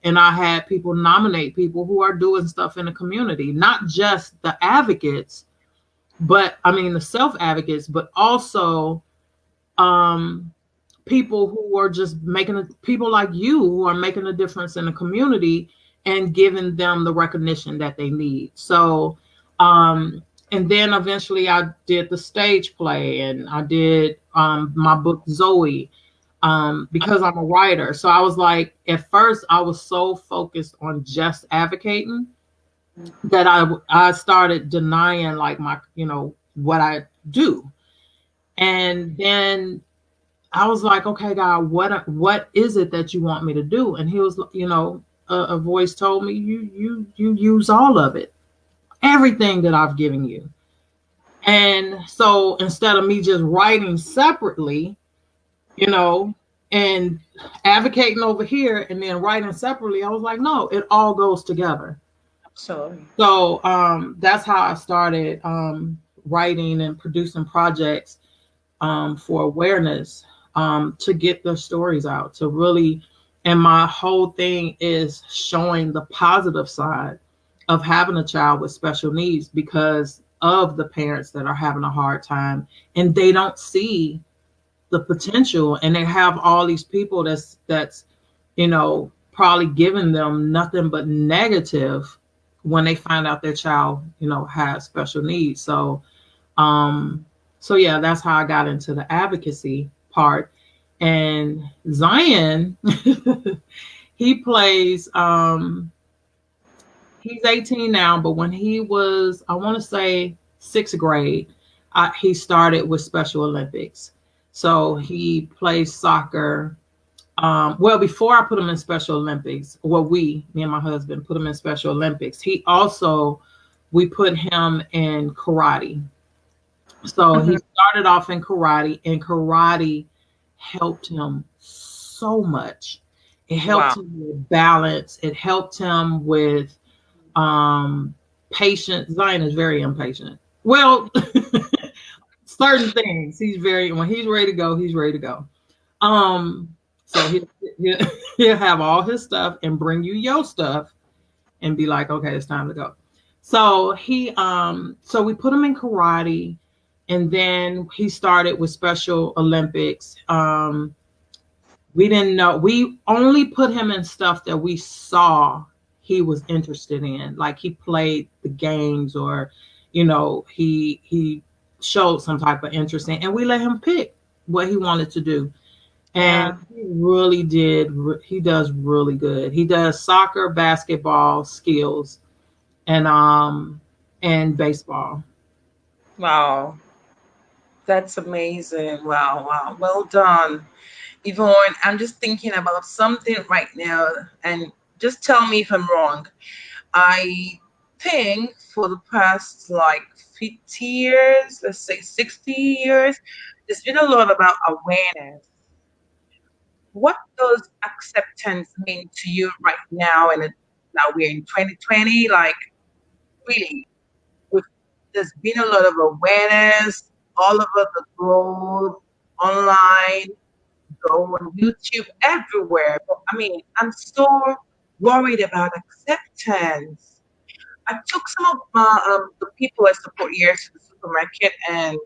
and I had people nominate people who are doing stuff in the community, not just the advocates, but I mean the self advocates, but also um, people who are just people like you who are making a difference in the community and giving them the recognition that they need. So, and then eventually I did the stage play, and I did my book Zoe. because I'm a writer. So I was like, at first, I was so focused on just advocating that I started denying like my, what I do. And then I was like, okay, God, what is it that you want me to do? And he was, a voice told me, you use all of it, everything that I've given you. And so instead of me just writing separately, you know, and advocating over here and then writing separately, I was like, no, it all goes together. Absolutely. So that's how I started writing and producing projects for awareness, to get the stories out, to really, and my whole thing is showing the positive side of having a child with special needs because of the parents that are having a hard time and they don't see the potential, and they have all these people that's probably giving them nothing but negative when they find out their child has special needs. Um so yeah, that's how I got into the advocacy part. And Zion, he plays, he's 18 now, but when he was, I want to say, 6th grade, he started with Special Olympics. So he plays soccer. Well, before I put him in Special Olympics, well, me and my husband put him in Special Olympics. We put him in karate. So he Mhm. started off in karate, and karate helped him so much. It helped Wow. him with balance. It helped him with um patience. Zion is very impatient. Well, certain things. When he's ready to go, he's ready to go. Um, so he'll have all his stuff and bring you your stuff and be like, okay, it's time to go. So we put him in karate, and then he started with Special Olympics. We didn't know. We only put him in stuff that we saw he was interested in, like he played the games, or he showed some type of interest in, and we let him pick what he wanted to do. And Yeah. he really did. He does really good. He does soccer, basketball, skills, and baseball. Wow. That's amazing. Wow. Wow. Well done, Yvonne. I'm just thinking about something right now, and just tell me if I'm wrong. I think for the past like 50 years, let's say 60 years, there's been a lot about awareness. What does acceptance mean to you right now? And now we're in 2020, like really, with, there's been a lot of awareness all over the globe, online, go on YouTube, everywhere. But I mean, I'm so worried about acceptance. I took some of the people I support here to the supermarket, and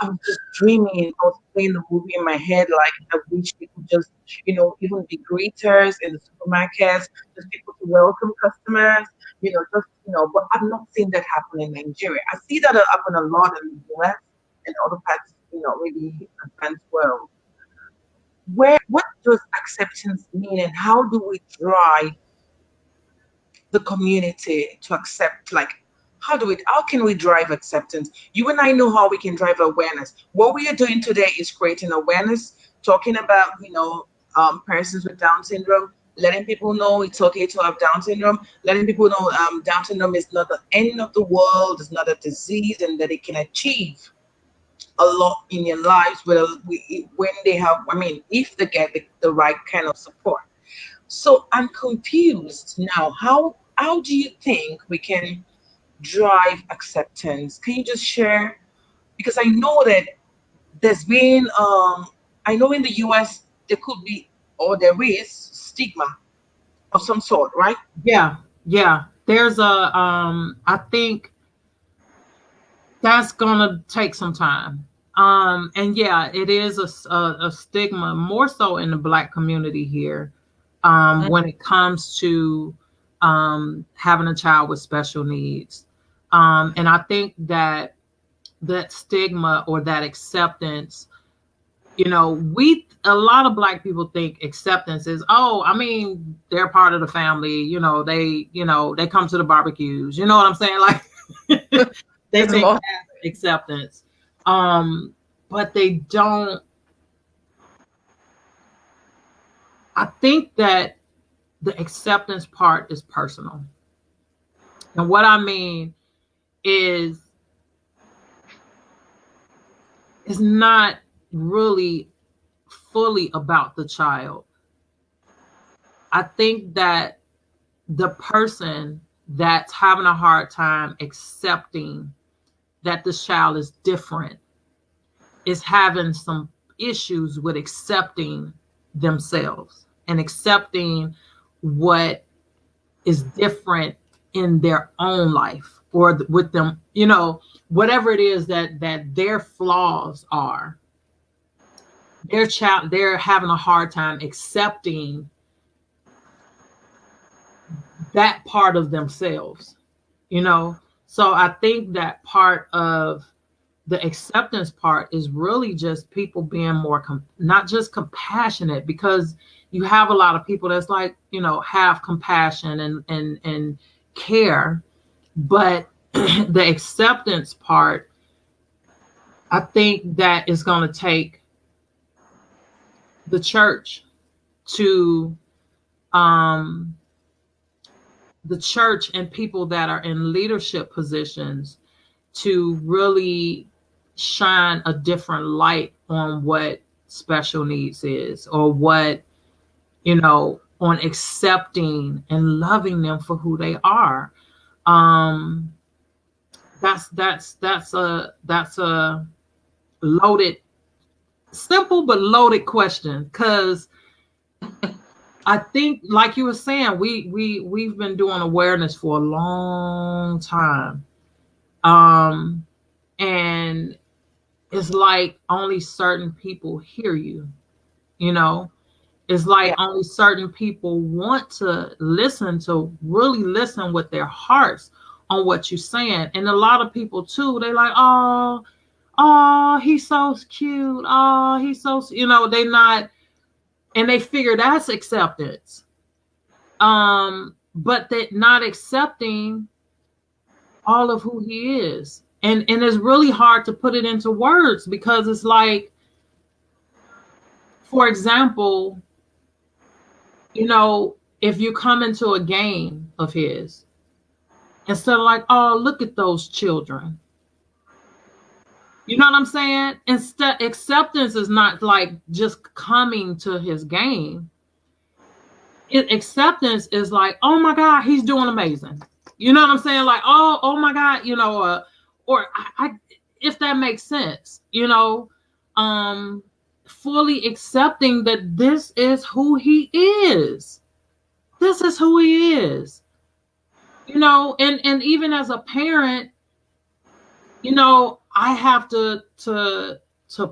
I was just dreaming. I was playing the movie in my head, like I wish we could just, even be greeters in the supermarkets, just people to welcome customers, but I've not seen that happen in Nigeria. I see that happen a lot in the US and other parts, maybe advanced world. What does acceptance mean, and how do we drive the community to accept, like, how can we drive acceptance? You and I know how we can drive awareness. What we are doing today is creating awareness, talking about persons with Down syndrome, letting people know it's okay to have Down syndrome, letting people know Down syndrome is not the end of the world, it's not a disease, and that it can achieve a lot in their lives when they have, I mean, if they get the right kind of support. So I'm confused now. How do you think we can drive acceptance? Can you just share? Because I know that there's been I know in the US there could be, or there is, stigma of some sort, right? Yeah, yeah. There's a I think that's gonna take some time. And yeah, it is a stigma more so in the Black community here, Mm. when it comes to having a child with special needs. And I think that stigma or that acceptance a lot of Black people think acceptance is, oh, I mean, they're part of the family, they come to the barbecues, you know what I'm saying? Like they It's think more. that's acceptance. But they don't. I think that the acceptance part is personal. And what I mean is it's not really fully about the child. I think that the person that's having a hard time accepting that this child is different is having some issues with accepting themselves and accepting what is different in their own life or with them, whatever it is that their flaws are. They're having a hard time accepting that part of themselves, so I think that part of the acceptance part is really just people being more not just compassionate, because you have a lot of people that's like, have compassion and care, but the acceptance part, I think that is going to take the church to the church and people that are in leadership positions to really shine a different light on what special needs is, or what, on accepting and loving them for who they are. um that's a loaded, simple but loaded question, because I think, like you were saying, we've been doing awareness for a long time. And it's like only certain people hear you, you know it's like Yeah. only certain people want to listen, to really listen with their hearts on what you're saying. And a lot of people too, they like, oh, he's so cute, oh, he's so, they not, and they figure that's acceptance. But they not accepting all of who he is. And it's really hard to put it into words, because it's like, for example, if you come into a game of his, instead of like, oh, look at those children. You know what I'm saying? Instead, acceptance is not like just coming to his game. Acceptance is like, oh my God, he's doing amazing. You know what I'm saying? Like, oh my God, or if that makes sense, fully accepting that this is who he is. This is who he is. And even as a parent, I have to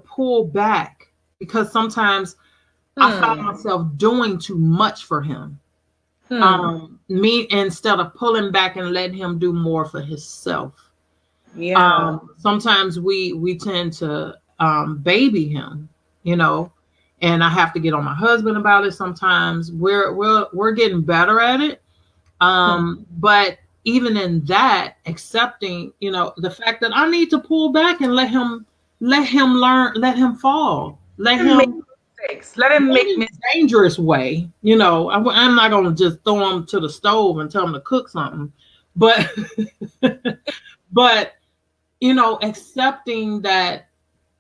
pull back, because sometimes I find myself doing too much for him. Me, instead of pulling back and letting him do more for himself. Yeah. Sometimes we tend to baby him, and I have to get on my husband about it. Sometimes we're getting better at it. But even in that, accepting, the fact that I need to pull back and let him learn, let him fall, let Let him make him, mistakes. Let him not make in mistakes. a dangerous way. I'm not going to just throw him to the stove and tell him to cook something, but, but, accepting that,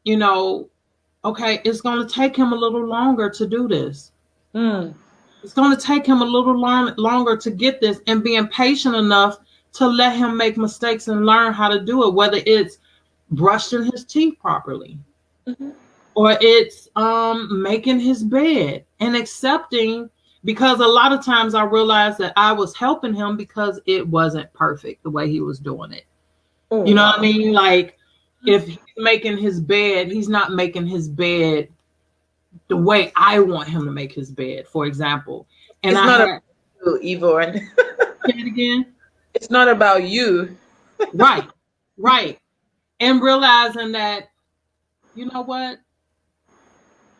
okay, it's going to take him a little longer to do this. It's going to take him a little longer to get this, and being patient enough to let him make mistakes and learn how to do it, whether it's brushing his teeth properly, or it's making his bed, and accepting, because a lot of times I realized that I was helping him because it wasn't perfect the way he was doing it. Oh, You know what wow. I mean? Like, if he's making his bed, he's not making his bed the way I want him to make his bed, for example. And It's I not had, about you, Yvonne. say it again. It's not about you. Right, right. And realizing that, you know what?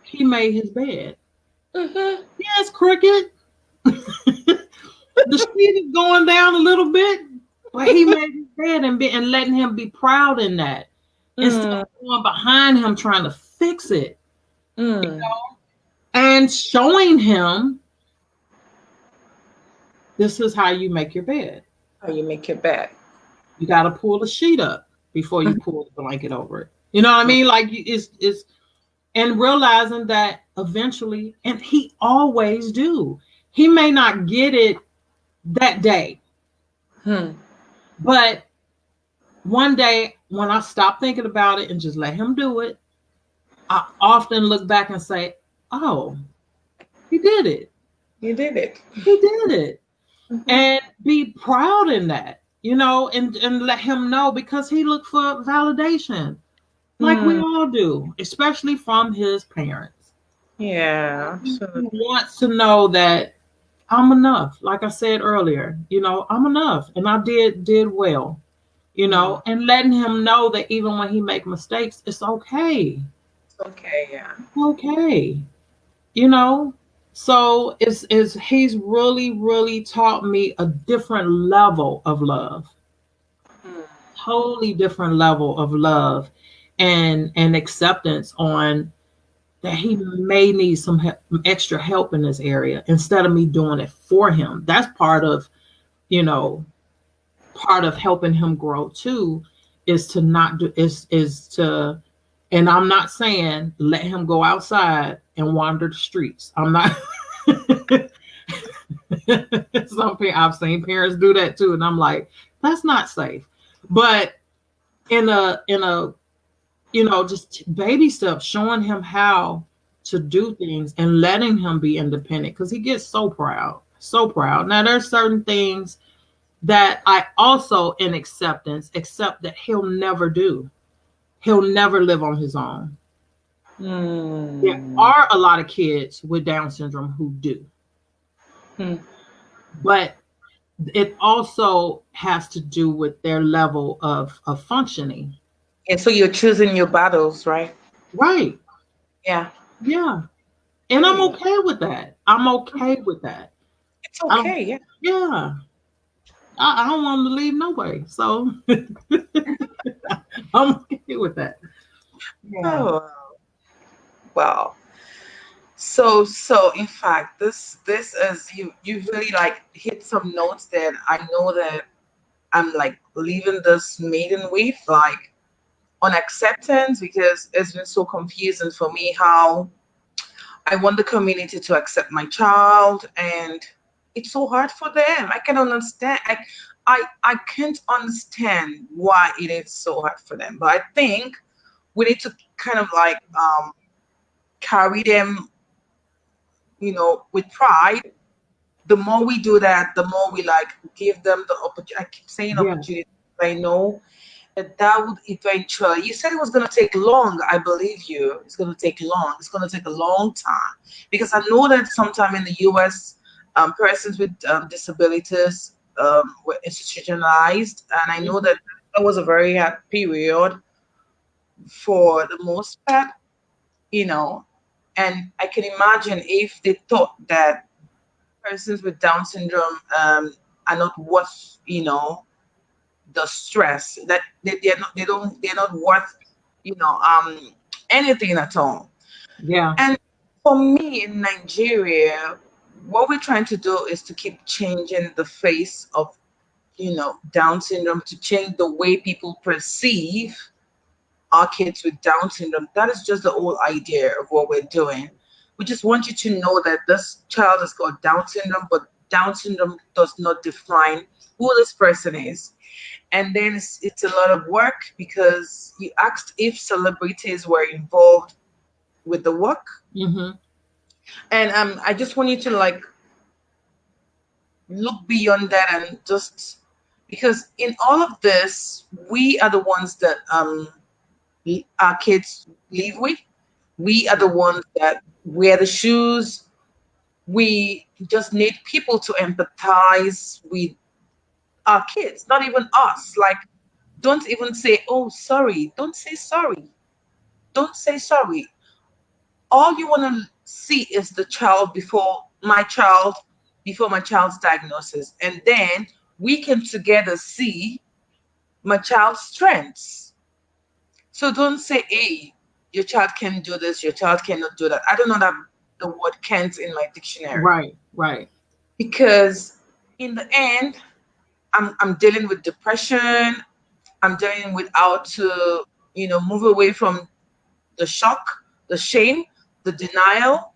he made his bed. Mm-hmm. Yes, Cricket. The sheet is going down a little bit, but he made his bed and letting him be proud in that instead Mm, of going behind him trying to fix it mm. and showing him this is how you make your bed. How you make your bed. You got to pull the sheet up before you pull the blanket over it. You know what I mean? Like it's and realizing that eventually, and he always do. He may not get it that day, Mm-hmm. but one day when I stop thinking about it and just let him do it, I often look back and say, "Oh, he did it. You did it. He did it." Mm-hmm. And be proud in that, you know, and let him know because he looked for validation like we Mm. all do, especially from his parents. Yeah, He absolutely. wants to know that I'm enough. Like I said earlier, you know, I'm enough and I did well, you Mm. know, and letting him know that even when he make mistakes, it's okay. It's okay, yeah. It's okay. You know? So it's he's really taught me a different level of love. Mm. Totally different level of love and acceptance on that he may need some extra help in this area instead of me doing it for him. That's part of, you know, part of helping him grow too is to not do is to and I'm not saying let him go outside and wander the streets. I'm not I've seen parents do that too and I'm like that's not safe. But in a you know, just baby steps, showing him how to do things and letting him be independent because he gets so proud, so proud. Now, there's certain things that I also, in acceptance, accept that he'll never do. He'll never live on his own. There Mm. are a lot of kids with Down syndrome who do, Mm. but it also has to do with their level of functioning. Yeah, so you're choosing your battles, right? Right. Yeah. Yeah. And I'm Hey, okay with that. I'm okay with that. it's I don't, okay, yeah. yeah, I don't want him to leave no way. So I'm okay with that. Yeah. Oh, well. So in fact, this is you really like hit some notes that I know that I'm like leaving this meeting with, like on acceptance, because it's been so confusing for me how I want the community to accept my child, and it's so hard for them. I can understand. I can't understand why it is so hard for them. But I think we need to kind of like carry them, with pride. The more we do that, the more we like give them the opportunity. I keep saying Yeah. opportunity. I know that would eventually, you said it was going to take long. I believe you. It's going to take long. It's going to take a long time because I know that sometime in the US, persons with disabilities were institutionalized. And I know that Mhm. that was a very hard period for the most part, you know. And I can imagine if they thought that persons with Down syndrome are not worth, the stress that they're not worth anything at all. Yeah. And for me in Nigeria, what we're trying to do is to keep changing the face of Down syndrome, to change the way people perceive our kids with Down syndrome. That is just the whole idea of what we're doing. We just want you to know that this child has got Down syndrome, but Down syndrome does not define who this person is. And then it's a lot of work because you asked if celebrities were involved with the work. Hmm. And I just want you to like look beyond that and just because in all of this, we are the ones that our kids live with. We are the ones that wear the shoes. We just need people to empathize with our kids, not even us. Like, don't even say, oh, sorry. Don't say sorry. Don't say sorry. all you want to see is the child before my child's diagnosis, and then we can together see my child's strengths. So don't say, hey, your child can do this, your child cannot do that. I don't know that the word can't in my dictionary, Right, right, because in the end, I'm dealing with depression. I'm dealing with how to, move away from the shock, the shame, the denial.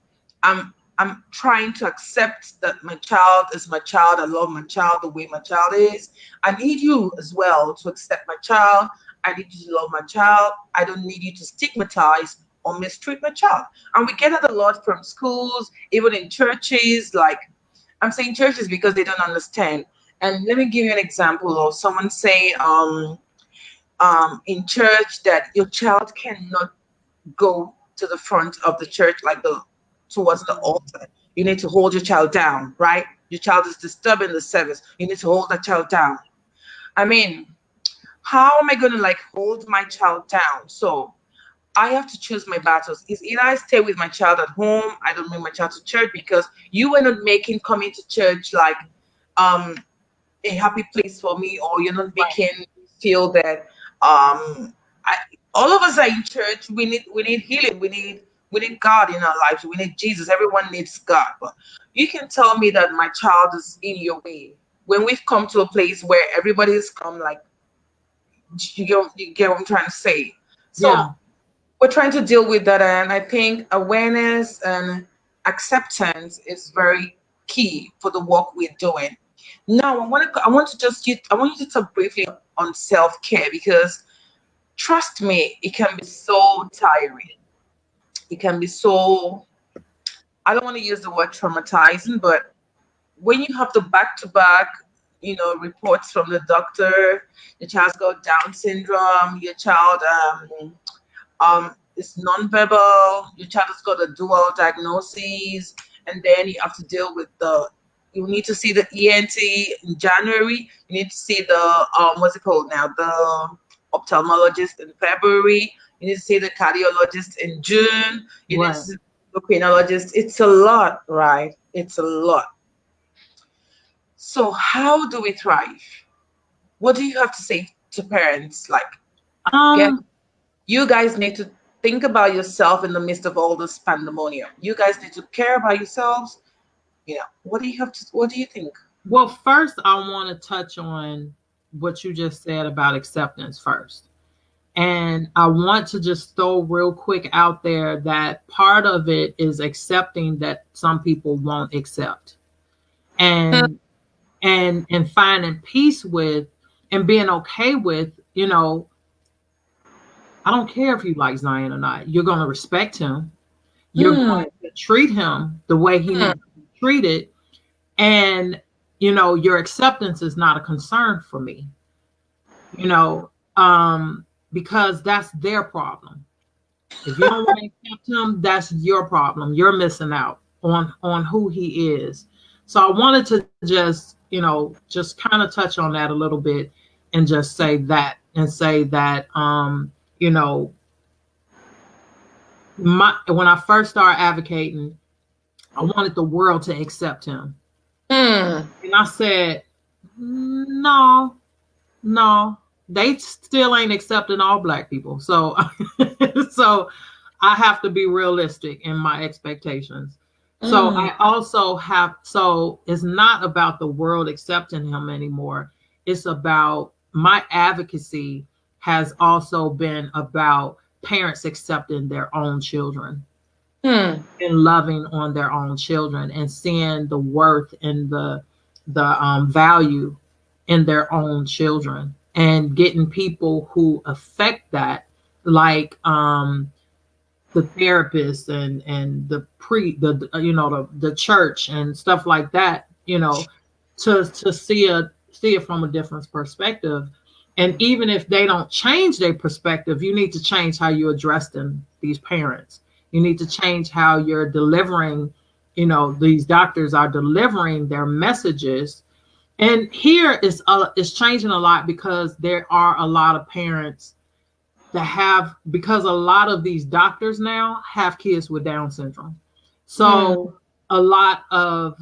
I'm trying to accept that my child is my child. I love my child the way my child is. I need you as well to accept my child. I need you to love my child. I don't need you to stigmatize or mistreat my child. And we get it a lot from schools, even in churches. Like, I'm saying churches because they don't understand. And let me give you an example of someone saying, in church, that your child cannot go to the front of the church, like the towards the altar. You need to hold your child down, right? Your child is disturbing the service. You need to hold that child down. I mean, how am I going to like hold my child down? So I have to choose my battles. Is either I stay with my child at home, I don't bring my child to church, because you were not making coming to church like um a happy place for me, or you're not right. making me feel that I, all of us are in church. We need healing. We need God in our lives. We need Jesus. Everyone needs God. But you can tell me that my child is in your way when we've come to a place where everybody's come, like, you get what I'm trying to say. So Yeah. we're trying to deal with that, and I think awareness and acceptance is very key for the work we're doing. Now I want you to talk briefly on self-care, because trust me, it can be so tiring. It can be so, I don't want to use the word traumatizing, but when you have the back-to-back, reports from the doctor, your child's got Down syndrome, your child is nonverbal, your child has got a dual diagnosis, and then you have to deal with you need to see the ENT in January, you need to see the what's it called now, the ophthalmologist in February, you need to see the cardiologist in June, you need to Right. see the endocrinologist. It's a lot, right? It's a lot. So how do we thrive? What do you have to say to parents? Like, get Um, you guys need to think about yourself in the midst of all this pandemonium. You guys need to care about yourselves. What do you think? well, first I want to touch on what you just said about acceptance first. And I want to just throw real quick out there that part of it is accepting that some people won't accept, and and finding peace with, and being okay with, I don't care if you like Zion or not. You're going to respect him. You're Hmm. going to treat him the way he Hmm. needs to be treated. And, your acceptance is not a concern for me, you know, because that's their problem. If you don't want to accept him, that's your problem. You're missing out on who he is. So I wanted to just kind of touch on that a little bit, and just say that you know, when I first started advocating, I wanted the world to accept him. Hmm. And I said, no, no, they still ain't accepting all black people. So, so I have to be realistic in my expectations. So Hmm. I also so it's not about the world accepting him anymore. It's about my advocacy has also been about parents accepting their own children Hmm. and loving on their own children and seeing the worth and the value in their own children, and getting people who affect that, like the therapists and the pre the the church and stuff like that, to see it from a different perspective. And even if they don't change their perspective, you need to change how you address them, these parents. You need to change how you're delivering, these doctors are delivering their messages. And here is changing a lot, because there are a lot of parents that have, because a lot of these doctors now have kids with Down syndrome. Hmm. So a lot of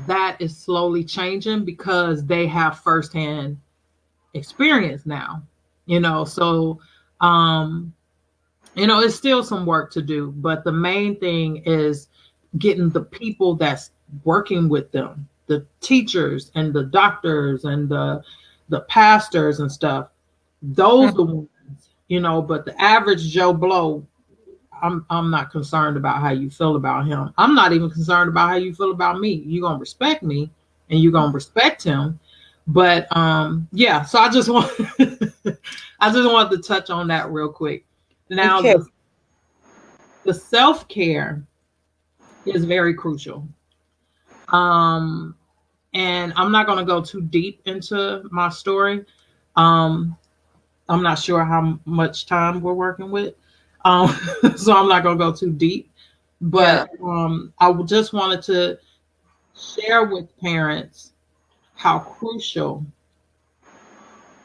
that is slowly changing because they have firsthand experience now, so um it's still some work to do, but the main thing is getting the people that's working with them, the teachers and the doctors and the pastors and stuff, those the ones, but the average Joe Blow, I'm not concerned about how you feel about him. I'm not even concerned about how you feel about me. You're gonna respect me and you're gonna respect him. But yeah, so I just want I just wanted to touch on that real quick. Now Okay. the self-care is very crucial. Um and I'm not gonna go too deep into my story. Um I'm not sure how much time we're working with. Um, so I'm not going to go too deep. Yeah. But just wanted to share with parents how crucial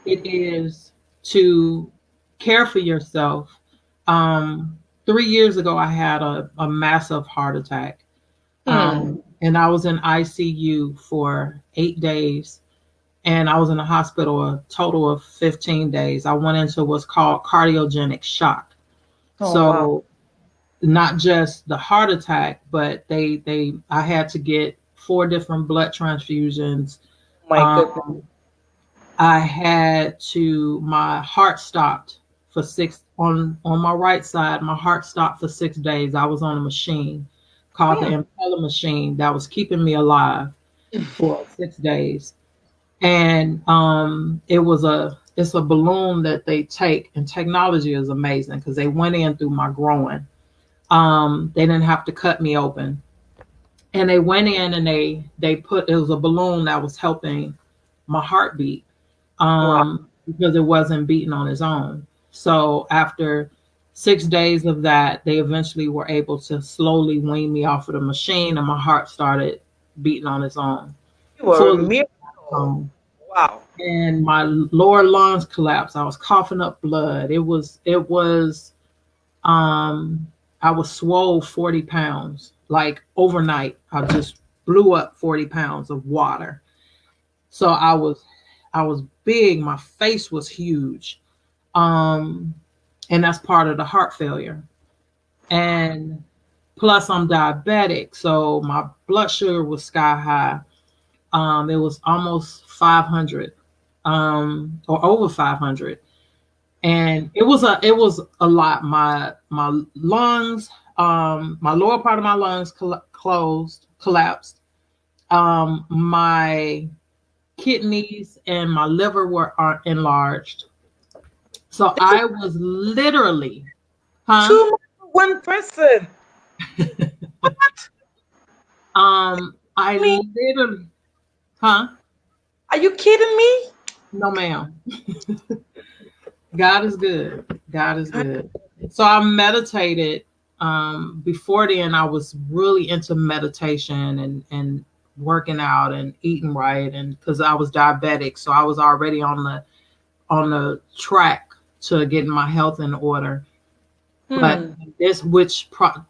it is to care for yourself. 3 years ago, I had a massive heart attack. Hmm. And I was in ICU for 8 days. And I was in the hospital a total of 15 days. I went into what's called cardiogenic shock. Oh wow. So not just the heart attack, but they I had to get 4 different blood transfusions. My goodness. Um, I had to my heart stopped for six on my right side. My heart stopped for 6 days. I was on a machine called the Hmm. impeller machine that was keeping me alive for 6 days. And it's a balloon that they take, and technology is amazing because they went in through my groin. They didn't have to cut me open, and they went in and they put, it was a balloon that was helping my heartbeat, Wow. because it wasn't beating on its own. So after 6 days of that, they eventually were able to slowly wean me off of the machine, and my heart started beating on its own, You were a fully on its miracle. own. Wow. And my lower lungs collapsed. I was coughing up blood. It was um I was swole 40 pounds. Like overnight, I just blew up 40 pounds of water. So I was big, my face was huge. Um and that's part of the heart failure. And plus I'm diabetic, so my blood sugar was sky high. It was almost 500, or over 500, and it was a lot. My lungs, my lower part of my lungs collapsed. My kidneys and my liver are enlarged. So This is I was literally, huh? too much for one person. What? I Me? literally, huh? Are you kidding me? No, ma'am. God is good. God is God, good. So I meditated. Before then, I was really into meditation and working out and eating right, and because I was diabetic, so I was already on the track to getting my health in order. But hmm.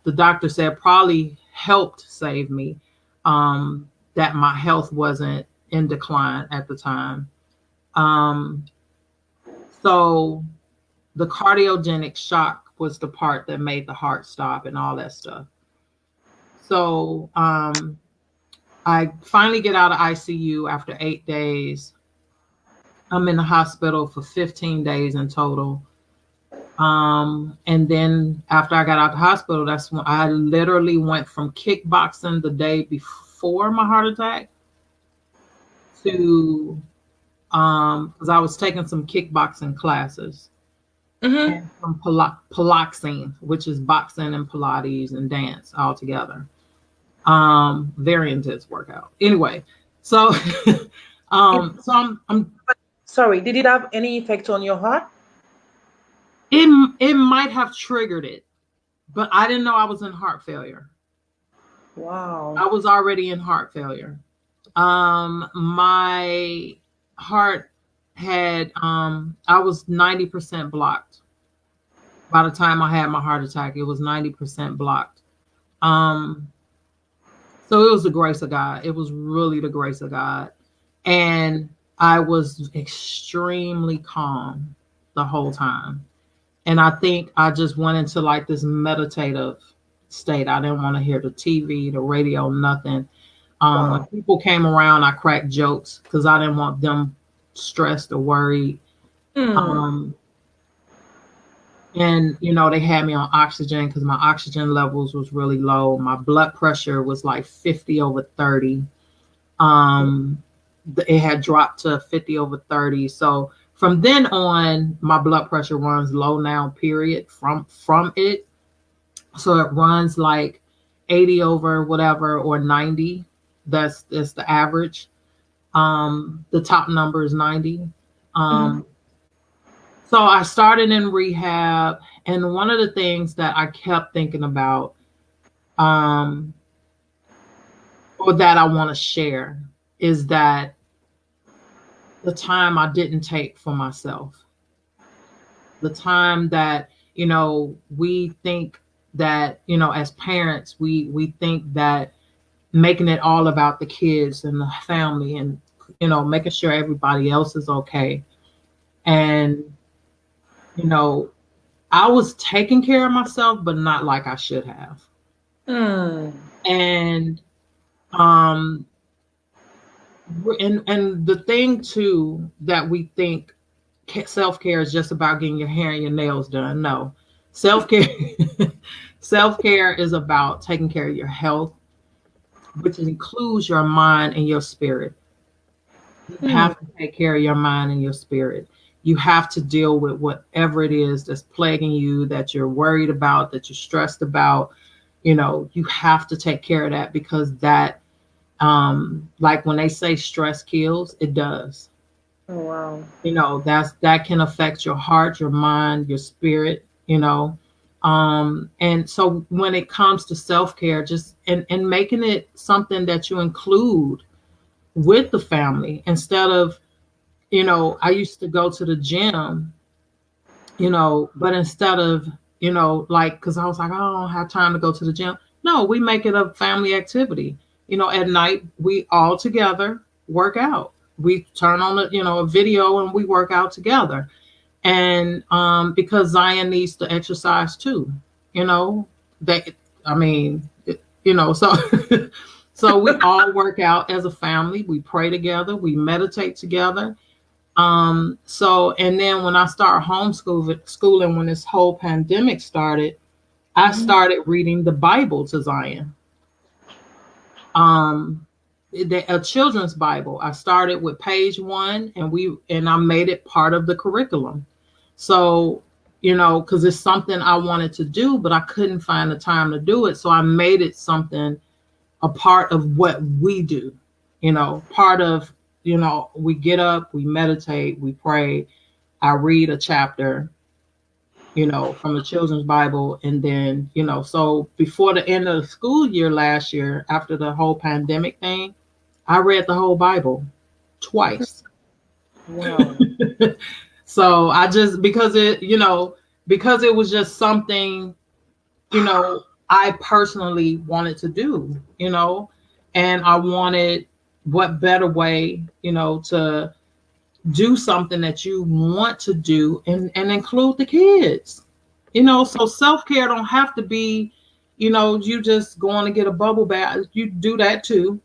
the doctor said probably helped save me, that my health wasn't in decline at the time. Um, so the cardiogenic shock was the part that made the heart stop and all that stuff. So I finally get out of ICU after 8 days. I'm in the hospital for 15 days in total. And then after I got out of the hospital, that's when I literally went from kickboxing the day before my heart attack to because I was taking some kickboxing classes Mm-hmm. and some piloxing, which is boxing and Pilates and dance all together. Very intense workout. Anyway, so It, I'm sorry, did it have any effect on your heart? it might have triggered it, but I didn't know I was in heart failure. Wow. I was already in heart failure. My heart had I was 90% blocked. By the time I had my heart attack, it was 90% blocked. Um, so it was the grace of God. It was really the grace of God. And I was extremely calm the whole time. And I think I just went into like this meditative state. I didn't want to hear the TV, the radio, nothing. When Wow. people came around, I cracked jokes because I didn't want them stressed or worried. Hmm. Um, and they had me on oxygen because my oxygen levels was really low. My blood pressure was like 50 over 30. Um, it had dropped to 50 over 30. So from then on, my blood pressure runs low now, period, from it. So it runs like 80 over whatever or 90. That's the average. The top number is 90. Hmm. um so I started in rehab, and one of the things that I kept thinking about, um or that I want to share, is that the time I didn't take for myself, the time that we think that as parents, we think that making it all about the kids and the family, and making sure everybody else is okay. And you know I was taking care of myself, but not like I should have. Hmm. And um and the thing too, that we think self-care is just about getting your hair and your nails done. No. Self-care self-care is about taking care of your health, which includes your mind and your spirit. You Hmm. have to take care of your mind and your spirit. You have to deal with whatever it is that's plaguing you, that you're worried about, that you're stressed about. You have to take care of that, because that, like when they say stress kills, it does. Oh, wow. That can affect your heart, your mind, your spirit. And so when it comes to self-care, just and making it something that you include with the family, instead of, I used to go to the gym, but instead of, like, because I was like, I don't have time to go to the gym. No, we make it a family activity. At night, we all together work out. We turn on a video, and we work out together. And because Zion needs to exercise too, you know, they, I mean, so so we all work out as a family. We pray together. We meditate together. So, and then when I started schooling, when this whole pandemic started, I Hmm. started reading the Bible to Zion. Um, a children's Bible. I started with page one, and I made it part of the curriculum. So, because it's something I wanted to do, but I couldn't find the time to do it. So I made it something, a part of what we do, part of, we get up, we meditate, we pray. I read a chapter, from the children's Bible. And then, so before the end of the school year last year, after the whole pandemic thing, I read the whole Bible twice. Wow. So I just, because it was just something, I personally wanted to do, and I wanted, what better way, to do something that you want to do, and include the kids. So self-care don't have to be, you just going to get a bubble bath. You do that too.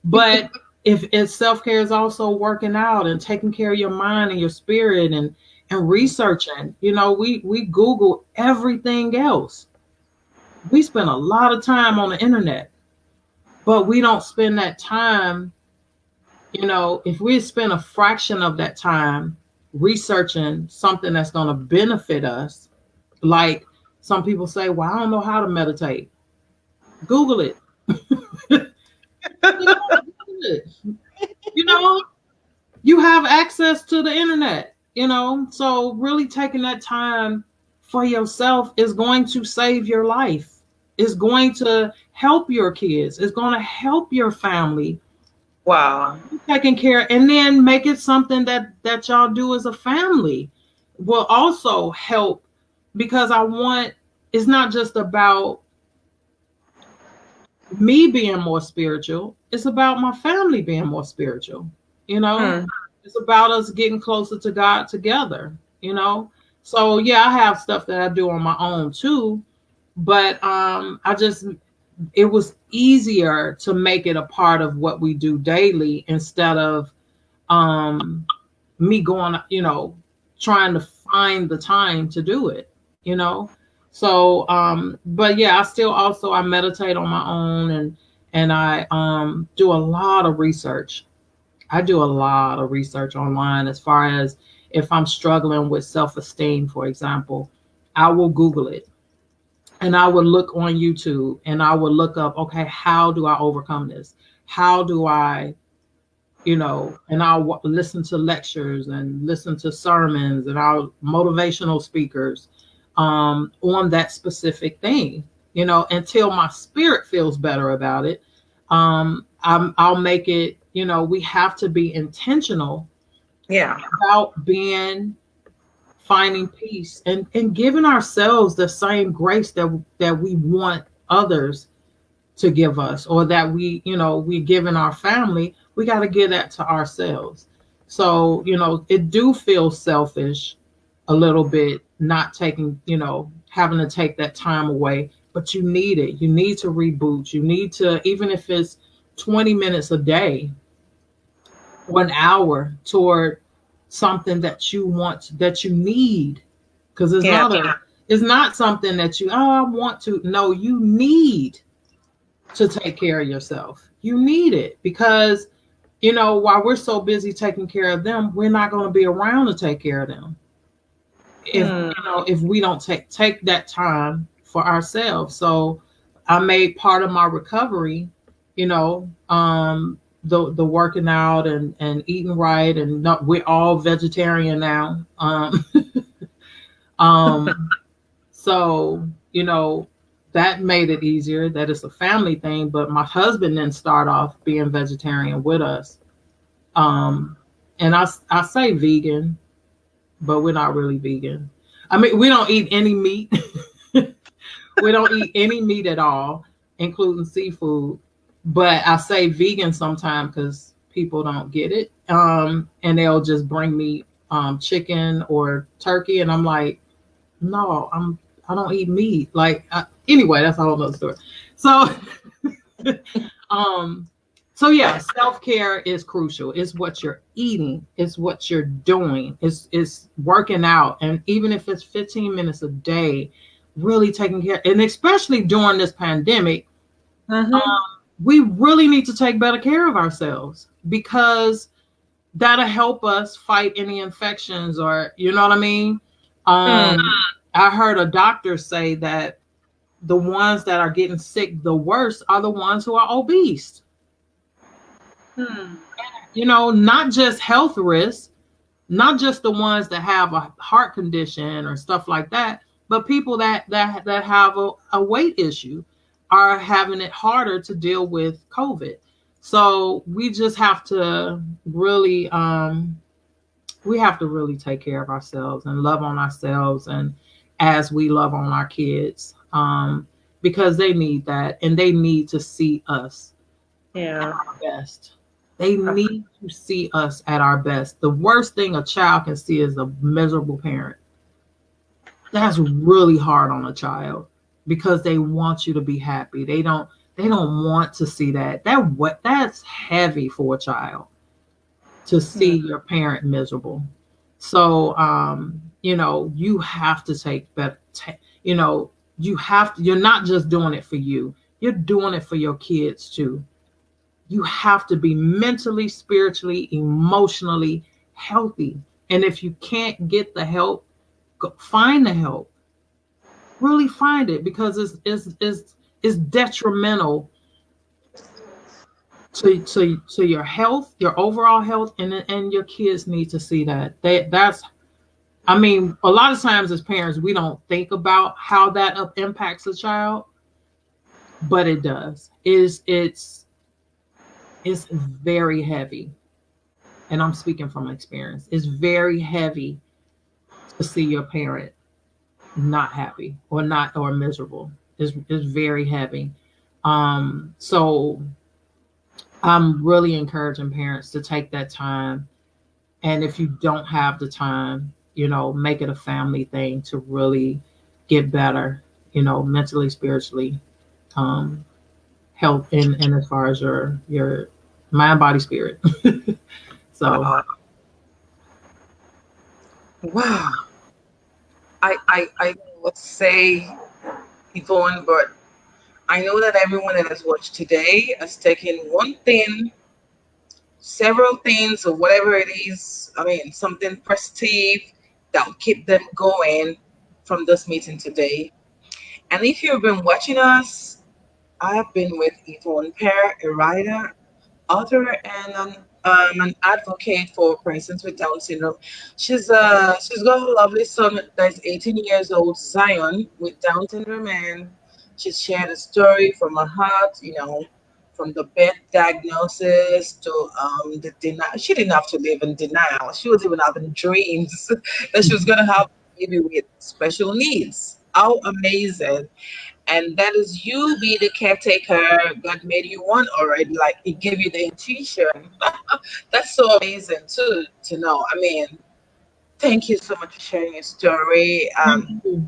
But if self-care is also working out and taking care of your mind and your spirit, and researching, we Google everything else. We spend a lot of time on the internet, but we don't spend that time. If we spend a fraction of that time researching something that's going to benefit us, like some people say, well, I don't know how to meditate. Google it. You know, Google it. You know, you have access to the internet, so really taking that time for yourself is going to save your life. It's going to help your kids. It's going to help your family. Wow. Taking care, and then make it something that y'all do as a family will also help, because I want, it's not just about me being more spiritual, it's about my family being more spiritual, you know? Hmm. It's about us getting closer to God together, you know? So yeah, I have stuff that I do on my own too, but I just, it was easier to make it a part of what we do daily instead of um me going, trying to find the time to do it, you know. So but yeah, I still also, I meditate on my own, and I do a lot of research. I do a lot of research online as far as if I'm struggling with self-esteem, for example, I will Google it, and I would look on YouTube, and I would look up, okay, how do I overcome this? How do I, and I'll listen to lectures and listen to sermons and I'll motivational speakers on that specific thing, until my spirit feels better about it. I'll make it, we have to be intentional Yeah. about finding peace and giving ourselves the same grace that we want others to give us, or that we give in our family. We got to give that to ourselves. So it do feel selfish a little bit, not taking, having to take that time away, but you need it. You need to reboot. You need to, even if it's 20 minutes a day, 1 hour, toward something that you want, that you need, because Yeah. it's not something that you, oh, I want to. No, you need to take care of yourself. You need it, because while we're so busy taking care of them, we're not going to be around to take care of them if Hmm. if we don't take that time for ourselves. So I made part of my recovery, the working out and eating right, and not, we're all vegetarian now. Um so that made it easier, that it's a family thing. But my husband didn't start off being vegetarian with us. um and I say vegan, but we're not really vegan. I mean, we don't eat any meat. We don't eat any meat at all, including seafood. But I say vegan sometimes because people don't get it. And they'll just bring me chicken or turkey, and I'm like, no, I don't eat meat. Like, anyway, that's a whole other story. So, um, so yeah, self care is crucial. It's what you're eating. It's what you're doing. It's working out, and even if it's 15 minutes a day, really taking care. And especially during this pandemic, Mm-hmm. we really need to take better care of ourselves, because that'll help us fight any infections, or you know what I mean. Hmm. I heard a doctor say that the ones that are getting sick the worst are the ones who are obese. Hmm. Not just health risks, not just the ones that have a heart condition or stuff like that, but people that have a weight issue are having it harder to deal with COVID. So we just have to really we have to really take care of ourselves and love on ourselves, and as we love on our kids, because they need that, and they need to see us Yeah. best. They need to see us at our best. The worst thing a child can see is a miserable parent. That's really hard on a child, because they want you to be happy. They don't want to see that. That's heavy for a child, to Yeah. see your parent miserable. So you have to take better you know, you're not just doing it for you. You're doing it for your kids too. You have to be mentally, spiritually, emotionally healthy. And if you can't get the help, find the help. Really find it, because it's detrimental to your health, your overall health, and your kids need to see that. That's, I mean, a lot of times as parents, we don't think about how that impacts a child, but it does. It's very heavy, and I'm speaking from experience. It's very heavy to see your parent not happy or not or miserable. Is very heavy. So I'm really encouraging parents to take that time, and if you don't have the time, make it a family thing to really get better, mentally, spiritually, um, health, and as far as your mind, body, spirit. So Wow. Wow. I don't know what to say, Yvonne, but I know that everyone that has watched today has taken one thing, several things, or whatever it is. I mean, something positive that will keep them going from this meeting today. And if you've been watching us, I have been with Yvonne Pierre, a writer, author, and an advocate for persons with Down syndrome. She's got a lovely son that's 18 years old, Zion, with Down syndrome, and she's shared a story from her heart. From the birth diagnosis to the denial. She didn't have to live in denial. She was even having dreams that she was gonna have a baby with special needs. How amazing! And that is you be the caretaker. God made you one already. Like He gave you the intuition. That's so amazing too to know. I mean, thank you so much for sharing your story. thank you.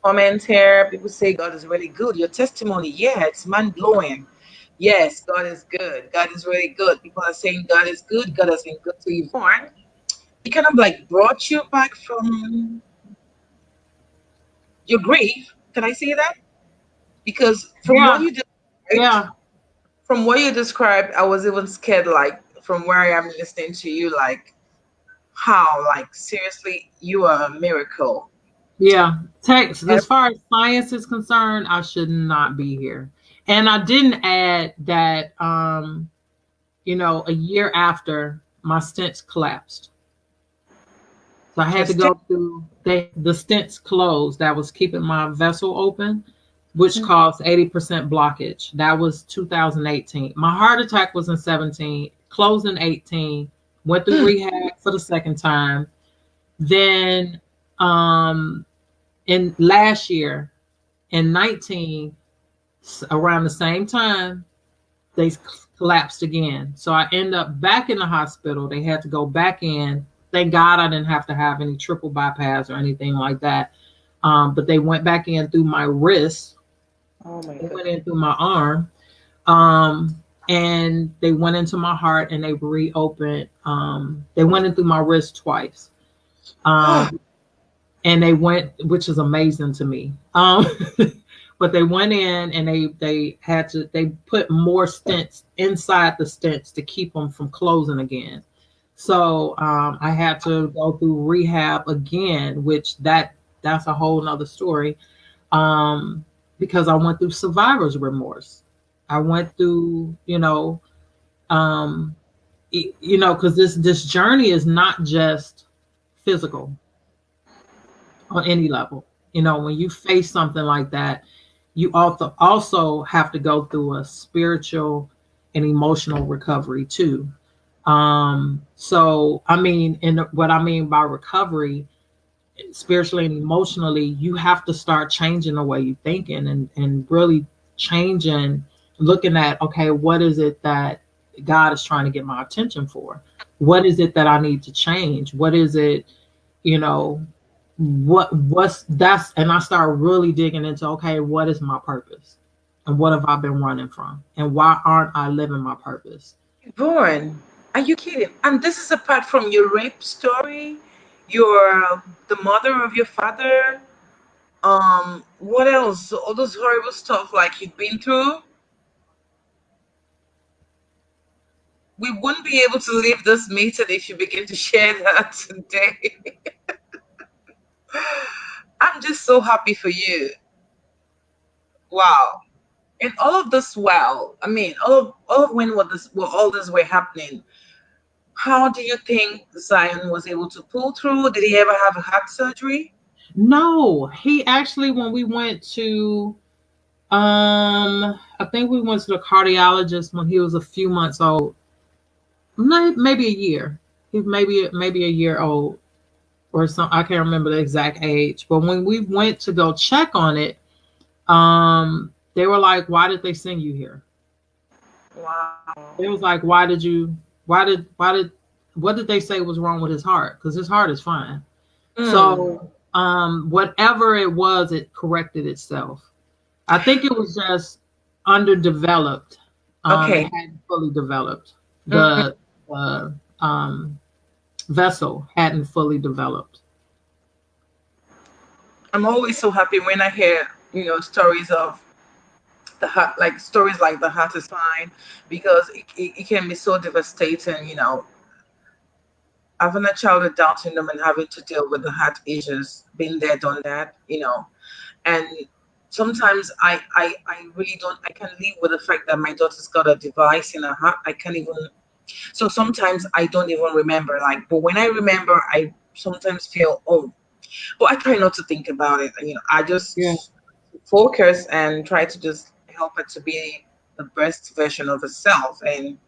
Comment here. People say God is really good. Your testimony, yeah, it's mind blowing. Yes, God is good. God is really good. People are saying God is good. God has been good to you. Born. He kind of like brought you back from your grief. Can I say that? Because Yeah, yeah, from what you described, I was even scared, like from where I am listening to you, like how, like seriously, you are a miracle. yeah. Text, Ev- as far as science is concerned, I should not be here. And I didn't add that, a year after my stents collapsed. So I Your had to step. go through the stents closed that was keeping my vessel open, which caused 80% blockage. That was 2018. My heart attack was in 17, closed in 18, went through rehab for the second time. Then in last year in 19, around the same time, they collapsed again. So I end up back in the hospital. They had to go back in. Thank God I didn't have to have any triple bypass or anything like that. But they went back in through my wrist, Oh my they God. went in through my arm, um, and they went into my heart and they reopened. They went in through my wrist twice. Um, and they went, which is amazing to me. But they went in and they put more stents inside the stents to keep them from closing again. So I had to go through rehab again, which that's a whole nother story. Um, because I went through survivor's remorse. I went through, um, because this journey is not just physical on any level. When you face something like that, you also have to go through a spiritual and emotional recovery too. So I mean, and what I mean by recovery, spiritually and emotionally, you have to start changing the way you're thinking and really changing, looking at, okay, what is it that God is trying to get my attention for? What is it that I need to change? What is it, you know, what's that's and I start really digging into, okay, what is my purpose? And what have I been running from? And why aren't I living my purpose? Yvonne, are you kidding? And this is apart from your rape story, your the mother of your father. What else? All those horrible stuff like you've been through. We wouldn't be able to leave this meeting if you begin to share that today. I'm just so happy for you. Wow. And all of this, wow. I mean, all of when all this were happening, how do you think Zion was able to pull through? Did he ever have a heart surgery? No, he actually, when we went to I think we went to the cardiologist when he was a few months old. Maybe a year. He maybe a year old. or some, I can't remember the exact age, but when we went to go check on it, they were like, "Why did they send you here?" Wow. It was like, "Why did you? Why did? What did they say was wrong with his heart? Because his heart is fine." Hmm. So, whatever it was, it corrected itself. I think it was just underdeveloped. It Okay. hadn't fully developed. Mhm. The vessel hadn't fully developed. I'm always so happy when I hear, stories of the heart, like stories like the heart is fine, because it can be so devastating, having a child with Down syndrome and having to deal with the heart issues, been there, done that. And sometimes I really don't, I can live with the fact that my daughter's got a device in her heart. I can't even, so sometimes I don't even remember, like, but when I remember, I sometimes feel, oh, but I try not to think about it. I Yeah. just focus and try to just help her to be the best version of herself. And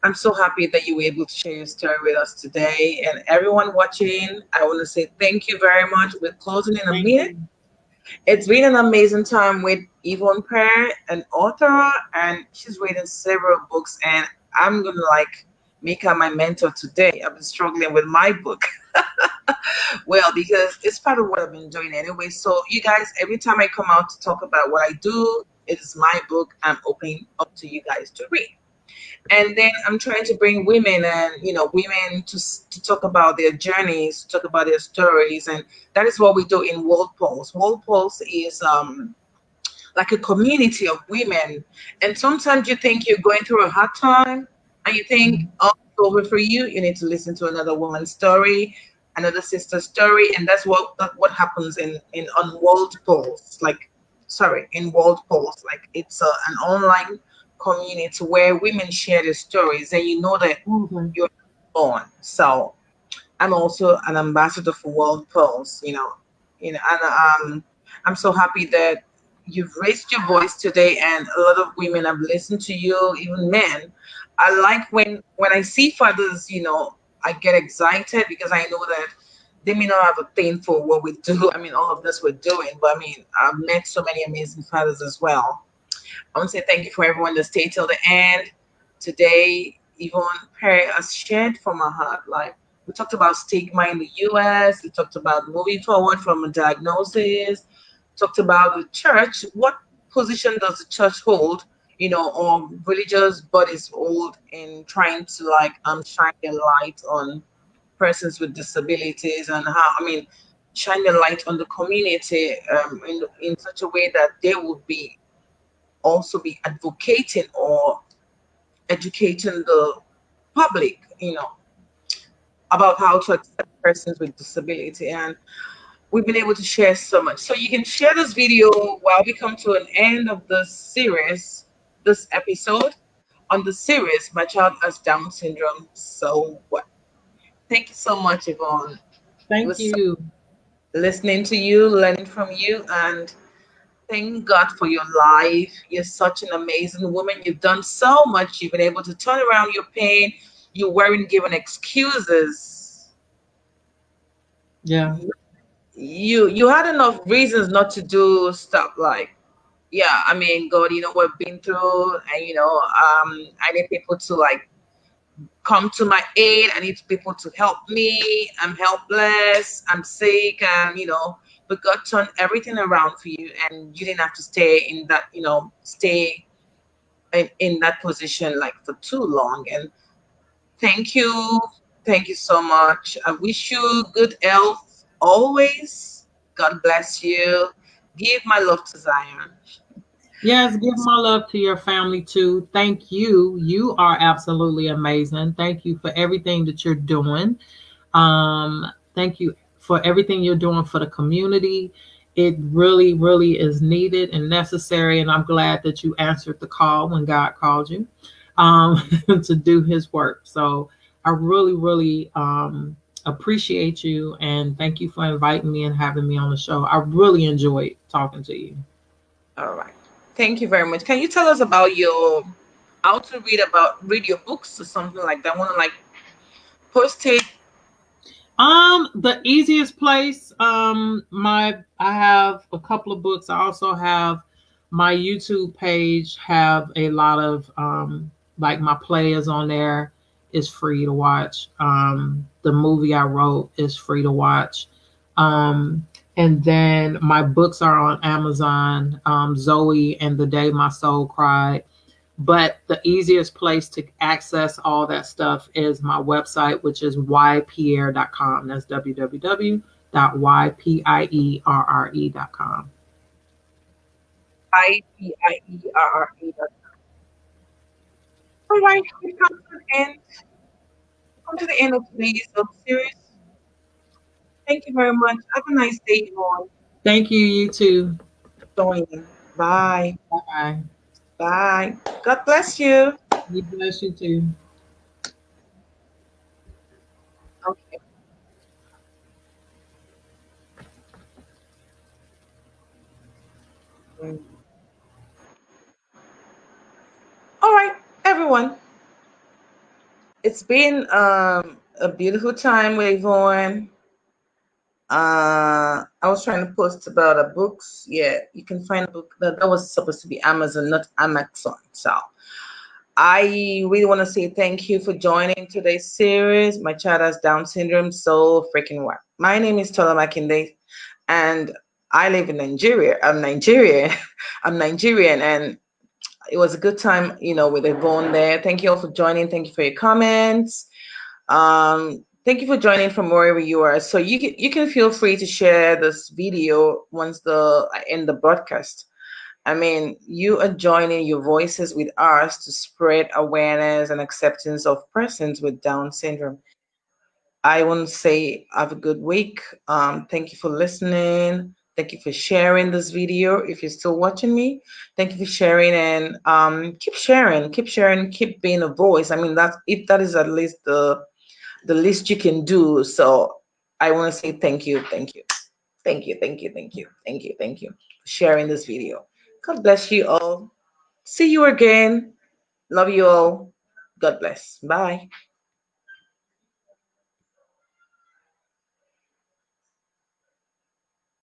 I'm so happy that you were able to share your story with us today. And everyone watching, I want to say thank you very much. We're closing in a Thank minute. you. It's been an amazing time with Yvonne Pierre, an author, and she's written several books. And I'm gonna like make her my mentor today. I've been struggling with my book. Well, because it's part of what I've been doing anyway. So you guys, every time I come out to talk about what I do, it is my book. I'm opening up to you guys to read. And then I'm trying to bring women and women to talk about their journeys, to talk about their stories, and that is what we do in World Pulse. World Pulse is like a community of women. And sometimes you think you're going through a hard time and you think, oh, it's over for you. You need to listen to another woman's story, another sister's story. And that's what happens in on World Pulse. Like, sorry, in World Pulse. Like, it's an online community where women share their stories and you know that Okay. you're not alone. So I'm also an ambassador for World Pulse, and I'm so happy that you've raised your voice today, and a lot of women have listened to you, even men. I like when I see fathers, I get excited because I know that they may not have a thing for what we do. I mean, all of this we're doing, but I mean, I've met so many amazing fathers as well. I want to say thank you for everyone that stayed till the end. Today, Yvonne Perry has shared from her heart. Like, we talked about stigma in the US, we talked about moving forward from a diagnosis, talked about the church. What position does the church hold, or religious bodies hold in trying to like shine their light on persons with disabilities, and how, I mean, shine the light on the community in such a way that they would be also be advocating or educating the public, about how to accept persons with disability. And we've been able to share so much. So you can share this video while we come to an end of the series, this episode on the series, My Child Has Down Syndrome. So what? Thank you so much, Yvonne. It Thank was so you. listening to you, learning from you, and thank God for your life. You're such an amazing woman. You've done so much. You've been able to turn around your pain. You weren't given excuses. Yeah. You had enough reasons not to do stuff like, yeah, I mean, God, you know what I've been through, and I need people to like come to my aid. I need people to help me. I'm helpless. I'm sick, and but God turned everything around for you, and you didn't have to stay in that position like for too long. And thank you, thank you so much. I wish you good health always. God bless you. Give my love to Zion. Yes, give my love to your family too. Thank you. You are absolutely amazing. Thank you for everything that you're doing. Thank you for everything you're doing for the community. It really, really is needed and necessary. And I'm glad that you answered the call when God called you to do his work. So I really, really appreciate you. And thank you for inviting me and having me on the show. I really enjoyed talking to you. All right. Thank you very much. Can you tell us about your how to read your books or something like that? I want to like post it. The easiest place, I have a couple of books. I also have my YouTube page have a lot of like my players on there is free to watch. The movie I wrote is free to watch. Um, and then my books are on Amazon, Zoe and The Day My Soul Cried. But the easiest place to access all that stuff is my website, which is ypierre.com. That's www.ypierre.com. IPIERRE. All right, we come to the end. Come to the end of today's series. Thank you very much. Have a nice day, everyone. Thank you, you too. Joining. Bye. Bye. Bye. God bless you. God bless you too. Okay. Mm. All right, everyone. It's been a beautiful time with Yvonne. I was trying to post about a books. Yeah, you can find a book that was supposed to be Amazon, not Amazon. So I really want to say thank you for joining today's series. My child has Down syndrome, so freaking what? My name is Tola Makinde, and I live in Nigeria. I'm Nigerian. I'm Nigerian, and it was a good time, with Yvonne there. Thank you all for joining. Thank you for your comments. Thank you for joining from wherever you are. So you can feel free to share this video once the I end the broadcast. I mean, you are joining your voices with ours to spread awareness and acceptance of persons with Down syndrome. I want to say have a good week. Thank you for listening. Thank you for sharing this video. If you're still watching me, thank you for sharing and keep sharing, keep being a voice. I mean, that is at least the least you can do. So I want to say thank you, thank you, thank you, thank you, thank you, thank you, thank you for sharing this video. God bless you all. See you again. Love you all. God bless. Bye.